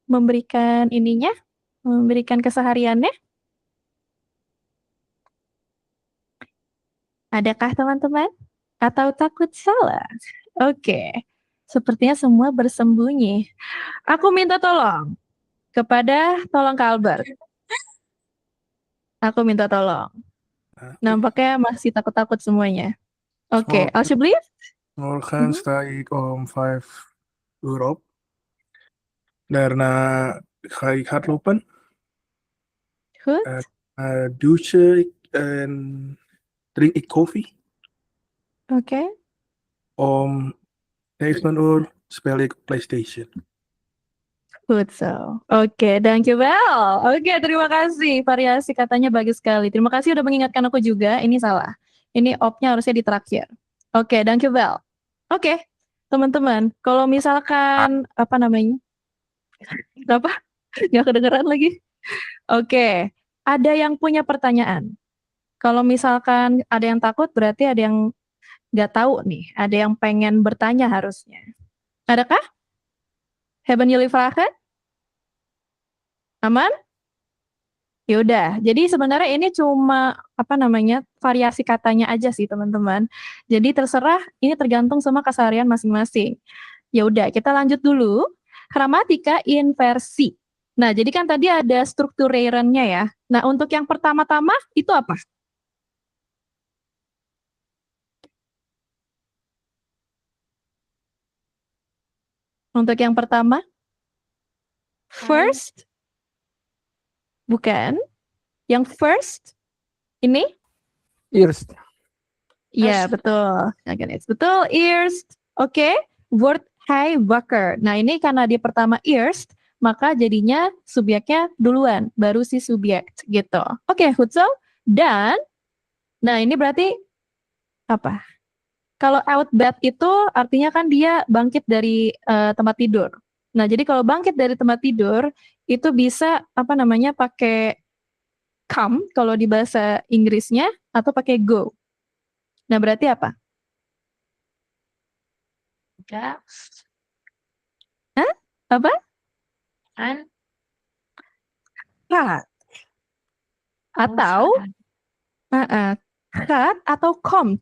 memberikan ininya, memberikan kesehariannya? Adakah teman-teman? Atau takut salah? Oke, sepertinya semua bersembunyi. Aku minta tolong tolong Kak Albert. Aku minta tolong. Nampaknya masih takut-takut semuanya. Oke, alsjeblieft. Morgen sta ik om 5 uur op. Daarna ga ik hardlopen. Goed. Douche ik en drink ik koffie. Oke. Om 9 uur speel ik PlayStation. Good so. Oke, thank you well. Oke, terima kasih. Variasi katanya bagus sekali. Terima kasih udah mengingatkan aku juga. Ini salah. Ini op-nya harusnya di terakhir. Oke, thank you well. Oke, teman-teman. Kalau misalkan apa namanya? Apa? Nggak kedengeran lagi. Oke, ada yang punya pertanyaan. Kalau misalkan ada yang takut, berarti ada yang nggak tahu nih. Ada yang pengen bertanya harusnya. Adakah? Hebben jullie vragen? Aman? Yaudah, jadi sebenarnya ini cuma apa namanya variasi katanya aja sih teman-teman. Jadi terserah, ini tergantung sama keseharian masing-masing. Ya udah, kita lanjut dulu. Gramatika inversi. Nah, jadi kan tadi ada strukturerannya ya. Nah, untuk yang pertama-tama itu apa? Untuk yang pertama? First? Bukan. Yang first? Ini? Eerst. Iya, betul. Betul, eerst. Oke. Word hij wakker. Nah, ini karena dia pertama eerst, maka jadinya subjeknya duluan, baru si subjek gitu. Oke, goed zo. Dan, nah ini berarti apa? Kalau out bed itu artinya kan dia bangkit dari tempat tidur. Nah, jadi kalau bangkit dari tempat tidur, itu bisa apa namanya pakai come kalau di bahasa Inggrisnya atau pakai go. Nah, berarti apa? Enggak. Hah? Apa? Kan? Gaat. Atau gaat atau komt.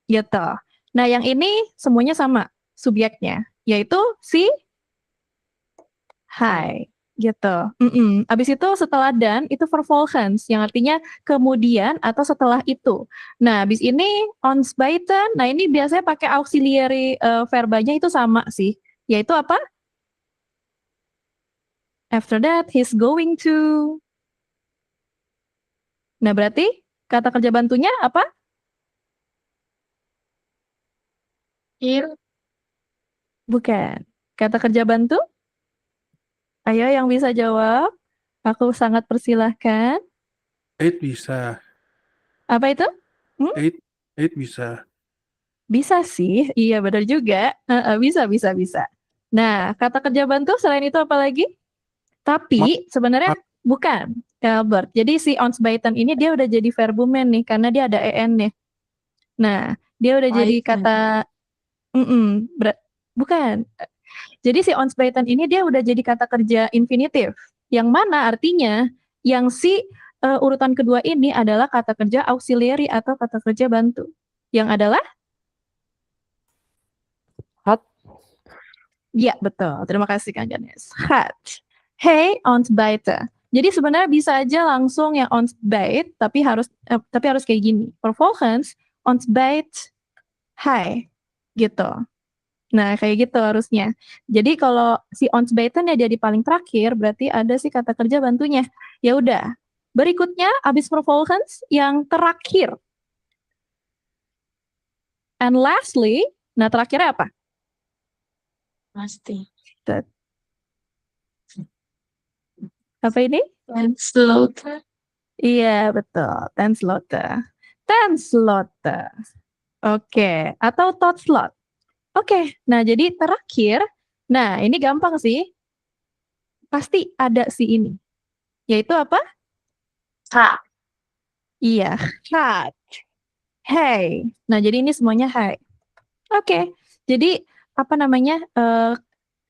Gitu. Nah, yang ini semuanya sama subjeknya, yaitu si hai. Gitu. Abis itu setelah dan itu vervolgens yang artinya kemudian atau setelah itu. Nah, abis ini ons buiten. Nah, ini biasanya pakai auxiliary verbanya itu sama sih. Yaitu apa? After that he's going to. Nah, berarti kata kerja bantunya apa? Hier. Bukan. Kata kerja bantu? Ayo yang bisa jawab. Aku sangat persilahkan. Eet bisa. Apa itu? Eet bisa. Bisa sih. Iya benar juga. Bisa. Nah, kata kerja bantu selain itu apa lagi? Tapi sebenarnya bukan, Albert. Jadi si ons buiten ini dia udah jadi verbumen nih karena dia ada en nih. Nah, dia udah jadi kata bukan. Jadi si ons buiten ini dia udah jadi kata kerja infinitif. Yang mana artinya yang si urutan kedua ini adalah kata kerja auxiliary atau kata kerja bantu. Yang adalah? Hat. Ya, betul. Terima kasih Kang Ganes. Hat. Hey, ons buiten. Jadi sebenarnya bisa aja langsung yang ons buiten, tapi harus kayak gini. Vervolgens ons buiten hai. Gitu. Nah, kayak gitu harusnya. Jadi kalau si ons buiten ya jadi paling terakhir, berarti ada si kata kerja bantunya. Ya udah. Berikutnya abis vervolgens yang terakhir. And lastly, nah terakhirnya apa? Pasti. Apa ini? Tenslotte. Iya, betul. Tenslotte. Oke, atau tot slot. Oke, nah jadi terakhir, nah ini gampang sih. Pasti ada si ini. Yaitu apa? Ka. Iya, hat. Hey. Nah jadi ini semuanya hai. Oke, jadi apa namanya?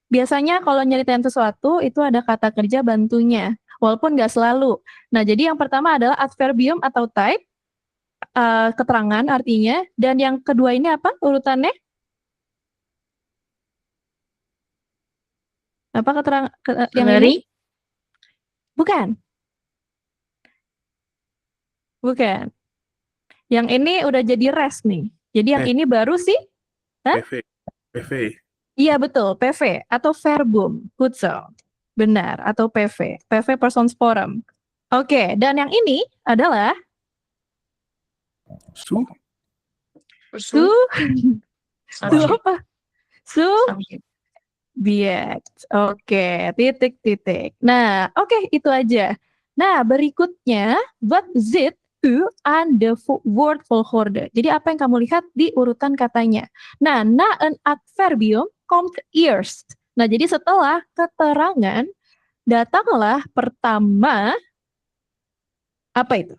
Biasanya kalau nyeritain sesuatu itu ada kata kerja bantunya, walaupun nggak selalu. Nah, jadi yang pertama adalah adverbium atau type, keterangan artinya, dan yang kedua ini apa urutannya? Apa yang ini? Auxiliary. Bukan. Bukan. Yang ini udah jadi rest nih. Jadi yang ini baru sih? Hah? PV. Iya betul, PV atau verbum, Kutsel. Benar, atau PV. PV Personsforum. Oke, dan yang ini adalah Su apa? Subject. Oke, titik. Nah, oke, itu aja. Nah, berikutnya, what zit u and the word volgorde. Jadi apa yang kamu lihat di urutan katanya. Nah, na een adverbium komt eerst. Nah, jadi setelah keterangan, datanglah pertama, apa itu?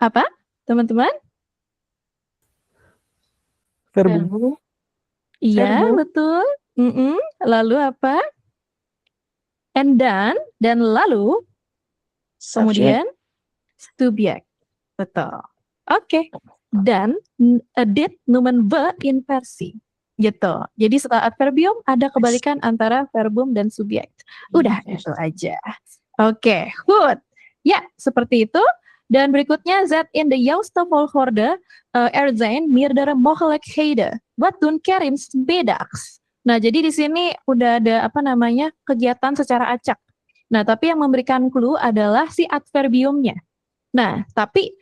Apa, teman-teman? Verbum. Iya, betul. Lalu apa? And then, dan lalu, kemudian subjek. Betul. Oke. Dan did nomen be inversi. Gitu. Jadi setelah adverbium ada kebalikan antara verbum dan subjek. Udah, itu aja. Oke, good. Ya, seperti itu. Dan berikutnya, zat in de juiste volgorde zijn meerdere mogelijkheden. Wat doen Karim 's middags? Nah, jadi di sini udah ada apa namanya kegiatan secara acak. Nah, tapi yang memberikan clue adalah si adverbiumnya. Nah, tapi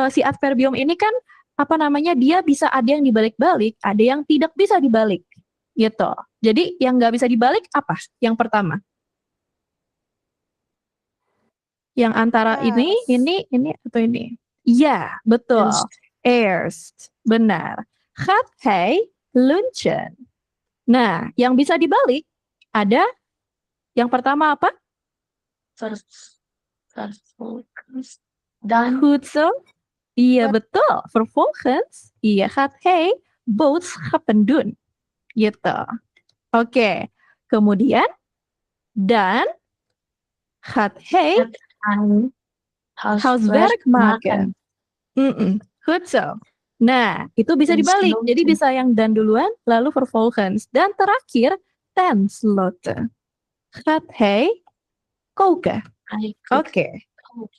si adverbium ini kan apa namanya dia bisa ada yang dibalik-balik, ada yang tidak bisa dibalik, gitu. Jadi yang nggak bisa dibalik apa? Yang pertama, yang antara ini atau ini? Iya, betul. Eerst, benar. Gaat hij lunchen? Nah, yang bisa dibalik ada yang pertama apa? Dan. Goed zo. Iya, betul. Vervolgens, iya, gaat hij boodschappen doen. Gitu. Oke. Kemudian, dan gaat hij huiswerk maken. Goed zo. Nah, itu bisa dibalik. Jadi bisa yang dan duluan, lalu vervolgens. Dan terakhir, ten slotte. Gaat hij koken? Oke.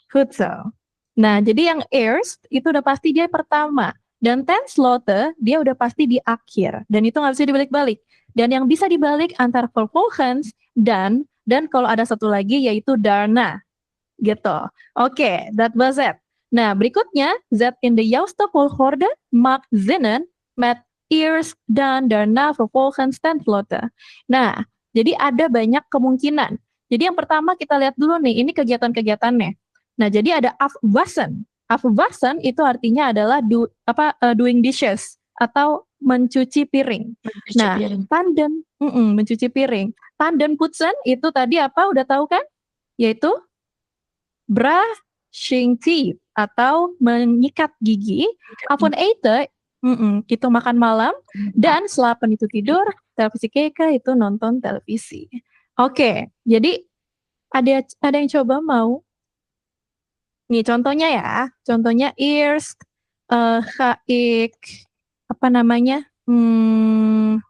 Goed zo. Nah, jadi yang eerst itu udah pasti dia pertama. Dan ten slotte, dia udah pasti di akhir. Dan itu nggak bisa dibalik-balik. Dan yang bisa dibalik antara vervolgens dan kalau ada satu lagi yaitu daarna. Gitu. Oke, that was it. Nah, berikutnya, zat in de juiste volgorde maakt zinnen met eerst, dan, daarna, vervolgens, ten slotte. Nah, jadi ada banyak kemungkinan. Jadi yang pertama kita lihat dulu nih, ini kegiatan-kegiatannya. Nah, jadi ada afwassen. Afwassen itu artinya adalah doing dishes atau mencuci piring. Tanden, mencuci piring. Tanden poetsen itu tadi apa? Udah tahu kan? Yaitu brushing teeth atau menyikat gigi. Avondeten itu makan malam, dan slapen itu tidur, televisi kijken itu nonton televisi. Oke, jadi ada yang coba mau? Nih contohnya ya, contohnya eerst, ga ik, apa namanya?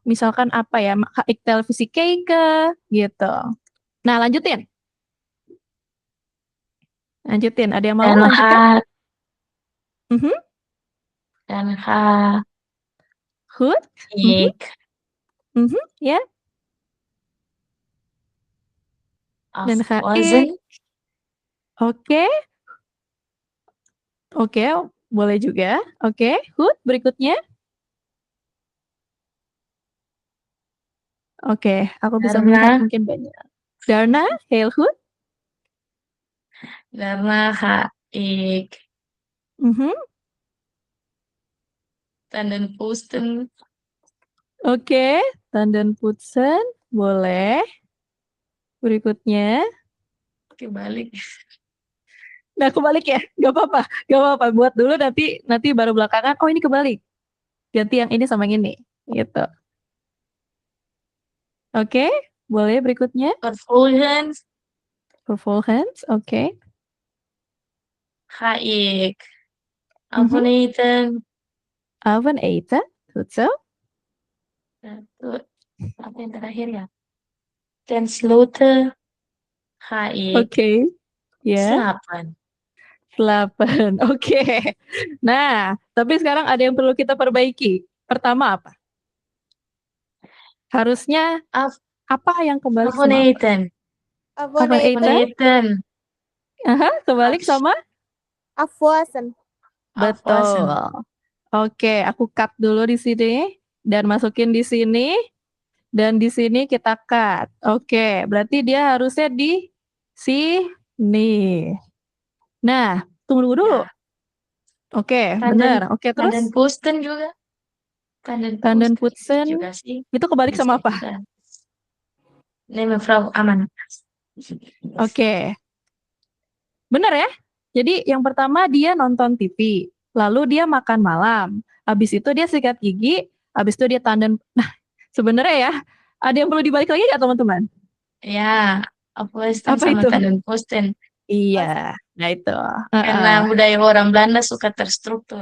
Misalkan apa ya? Ga ik televisi kijken gitu. Nah, lanjutin. Ada yang mau lanjutkan? Dan ga Goed. ik Ya. Dan ga afwassen. Oke. Oke, boleh juga. Oke, goed. Berikutnya. Oke, aku bisa melihat mungkin banyak. Daarna, heel goed. Daarna ga ik tanden poetsen. Oke, tanden poetsen, boleh. Berikutnya. Kebalik. Nah, kebalik ya, gak apa-apa, gak apa-apa. Buat dulu nanti baru belakangan. Oh ini kebalik. Ganti yang ini sama yang ini, gitu. Oke, boleh berikutnya. Vervolgens Vervolgens, oke. ga ik avondeten. Avondeten, goed zo. Apa yang terakhir ya? Ten slotte ga ik Oke, ya. slapen. 8, oke. Nah, tapi sekarang ada yang perlu kita perbaiki. Pertama apa? Harusnya apa yang kebalik sama apa? Avondeten. Avondeten. Avondeten. Aha, kebalik sama? Afwasen. Betul. Oke, aku cut dulu di sini dan masukin di sini dan di sini kita cut. Oke, berarti dia harusnya di sini. Nah, tunggu dulu. Oke, benar. Oke, terus Tandenposten juga. Tandenposten juga sih. itu kebalik sama apa? Nee, mevrouw aman. Oke. Benar ya? Jadi yang pertama dia nonton TV, lalu dia makan malam, habis itu dia sikat gigi, habis itu dia tanden. Nah, sebenarnya ya, ada yang perlu dibalik lagi nggak teman-teman? Ya, afwasen Apa sama itu? tandenposten. Iya, nah itu. Karena budaya orang Belanda suka terstruktur.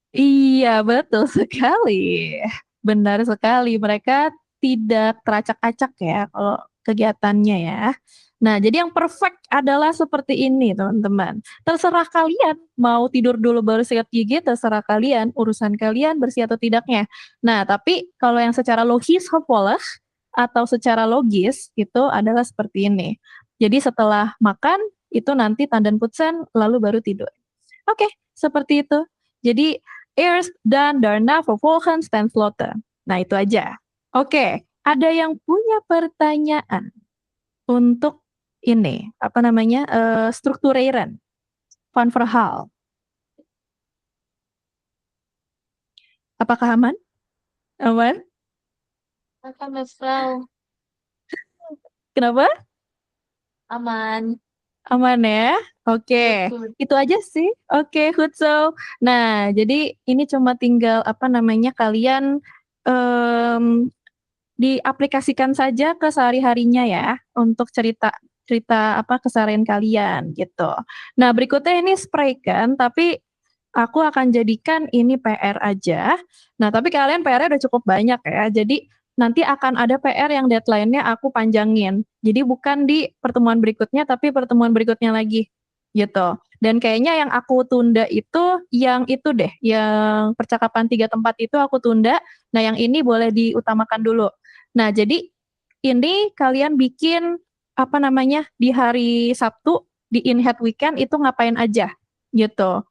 Iya, betul sekali. Benar sekali. Mereka tidak teracak-acak ya kalau kegiatannya ya. Nah, jadi yang perfect adalah seperti ini, teman-teman. Terserah kalian mau tidur dulu baru sikat gigi, terserah kalian, urusan kalian bersih atau tidaknya. Nah, tapi kalau yang secara logis hopoleg atau secara logis itu adalah seperti ini. Jadi setelah makan itu nanti tandenpoetsen lalu baru tidur. Oke, seperti itu. Jadi eerst, dan, daarna, vervolgens, ten slotte. Nah, itu aja. Oke, ada yang punya pertanyaan untuk ini, apa namanya, struktureren van verhaal. Apakah aman? Aman? Akan mevrouw. Kenapa? Aman. Aman ya? Oke, itu aja sih. Oke, good so. Nah, jadi ini cuma tinggal apa namanya kalian diaplikasikan saja ke sehari-harinya ya untuk cerita apa keseharian kalian gitu. Nah, berikutnya ini spray kan, tapi aku akan jadikan ini PR aja. Nah, tapi kalian PR-nya udah cukup banyak ya. Jadi nanti akan ada PR yang deadline-nya aku panjangin. Jadi bukan di pertemuan berikutnya, tapi pertemuan berikutnya lagi, gitu. Dan kayaknya yang aku tunda itu deh, yang percakapan 3 tempat itu aku tunda. Nah, yang ini boleh diutamakan dulu. Nah, jadi ini kalian bikin, apa namanya, di hari Sabtu, di in-head weekend itu ngapain aja, gitu.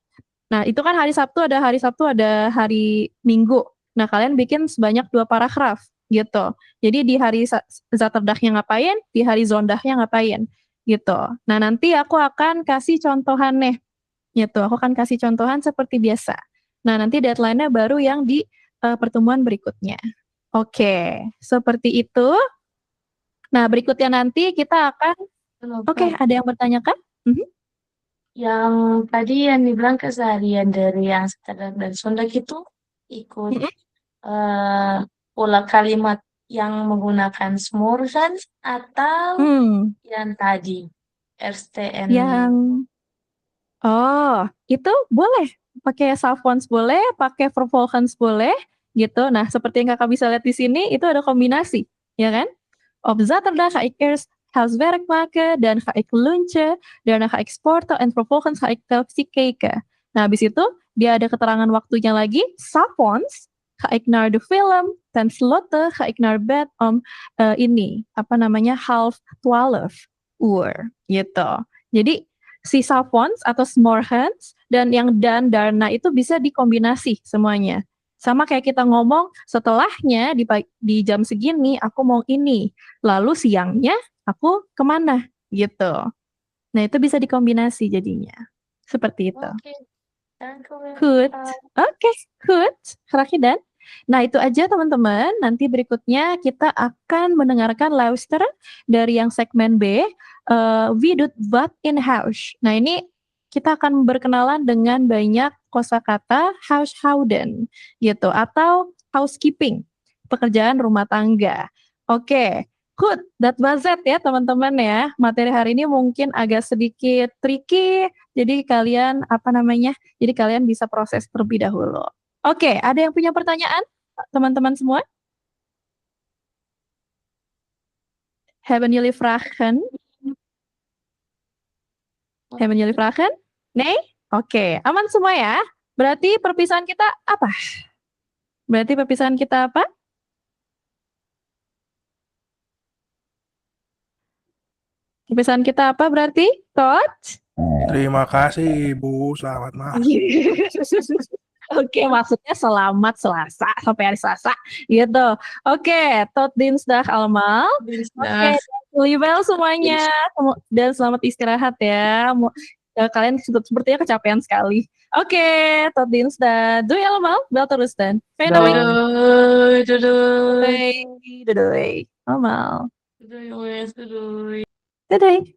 Nah, itu kan hari Sabtu, ada hari Minggu. Nah, kalian bikin sebanyak 2 paragraf. Gitu. Jadi di hari Zaterdagnya ngapain, di hari Zondagnya ngapain, gitu. Nah, nanti aku akan kasih contohan nih, gitu. Aku akan kasih contohan seperti biasa. Nah, nanti deadline-nya baru yang di pertemuan berikutnya. Oke, seperti itu. Nah, berikutnya nanti kita akan, oke, ada yang bertanyakan? Yang tadi yang dibilang keseharian dari yang Saterdag dan Sondag itu ikut pola kalimat yang menggunakan smorgens atau yang tadi RSTN. Itu boleh pakai s'avonds boleh, pakai vervolgens boleh, gitu. Nah, seperti yang kakak bisa lihat di sini, itu ada kombinasi, ya kan? Op zaterdag ga ik eerst huiswerk maken, dan ga ik lunchen, daarna ga ik sporten, en vervolgens ga ik televisie kijken. Nah, habis itu dia ada keterangan waktunya lagi, s'avonds ga ik naar de film, ten slotte ga ik naar bed om ini, apa namanya, 11:30 gitu. Jadi si s'avonds atau s'morgens dan yang dan, daarna itu bisa dikombinasi semuanya. Sama kayak kita ngomong, setelahnya di jam segini aku mau ini, lalu siangnya aku kemana gitu. Nah, itu bisa dikombinasi jadinya. Seperti itu. Goed. Oke, goed. Graag gedaan. Nah, itu aja teman-teman. Nanti berikutnya kita akan mendengarkan luisteren dari yang segmen B, Wie doet wat in huis. Nah, ini kita akan berkenalan dengan banyak kosakata huishouden gitu atau housekeeping, pekerjaan rumah tangga. Oke, good. That was it ya teman-teman ya. Materi hari ini mungkin agak sedikit tricky, jadi kalian Jadi kalian bisa proses terlebih dahulu. Oke, ada yang punya pertanyaan teman-teman semua? Hebben jullie vragen? Hebben jullie vragen? Nee? Oke, aman semua ya. Berarti perpisahan kita apa? Perpisahan kita apa berarti? Coach? Terima kasih Ibu, selamat malam. Oke, maksudnya selamat Selasa sampai hari Selasa gitu. Oke, tot dinsdag allemaal. Oke, dankjewel semuanya dan selamat istirahat ya. Kalian sepertinya kecapean sekali. Oke, tot dinsdag. Doei allemaal, wel terus dan. Doei. Doei. Allemaal. Doei jongens, doei. Doei.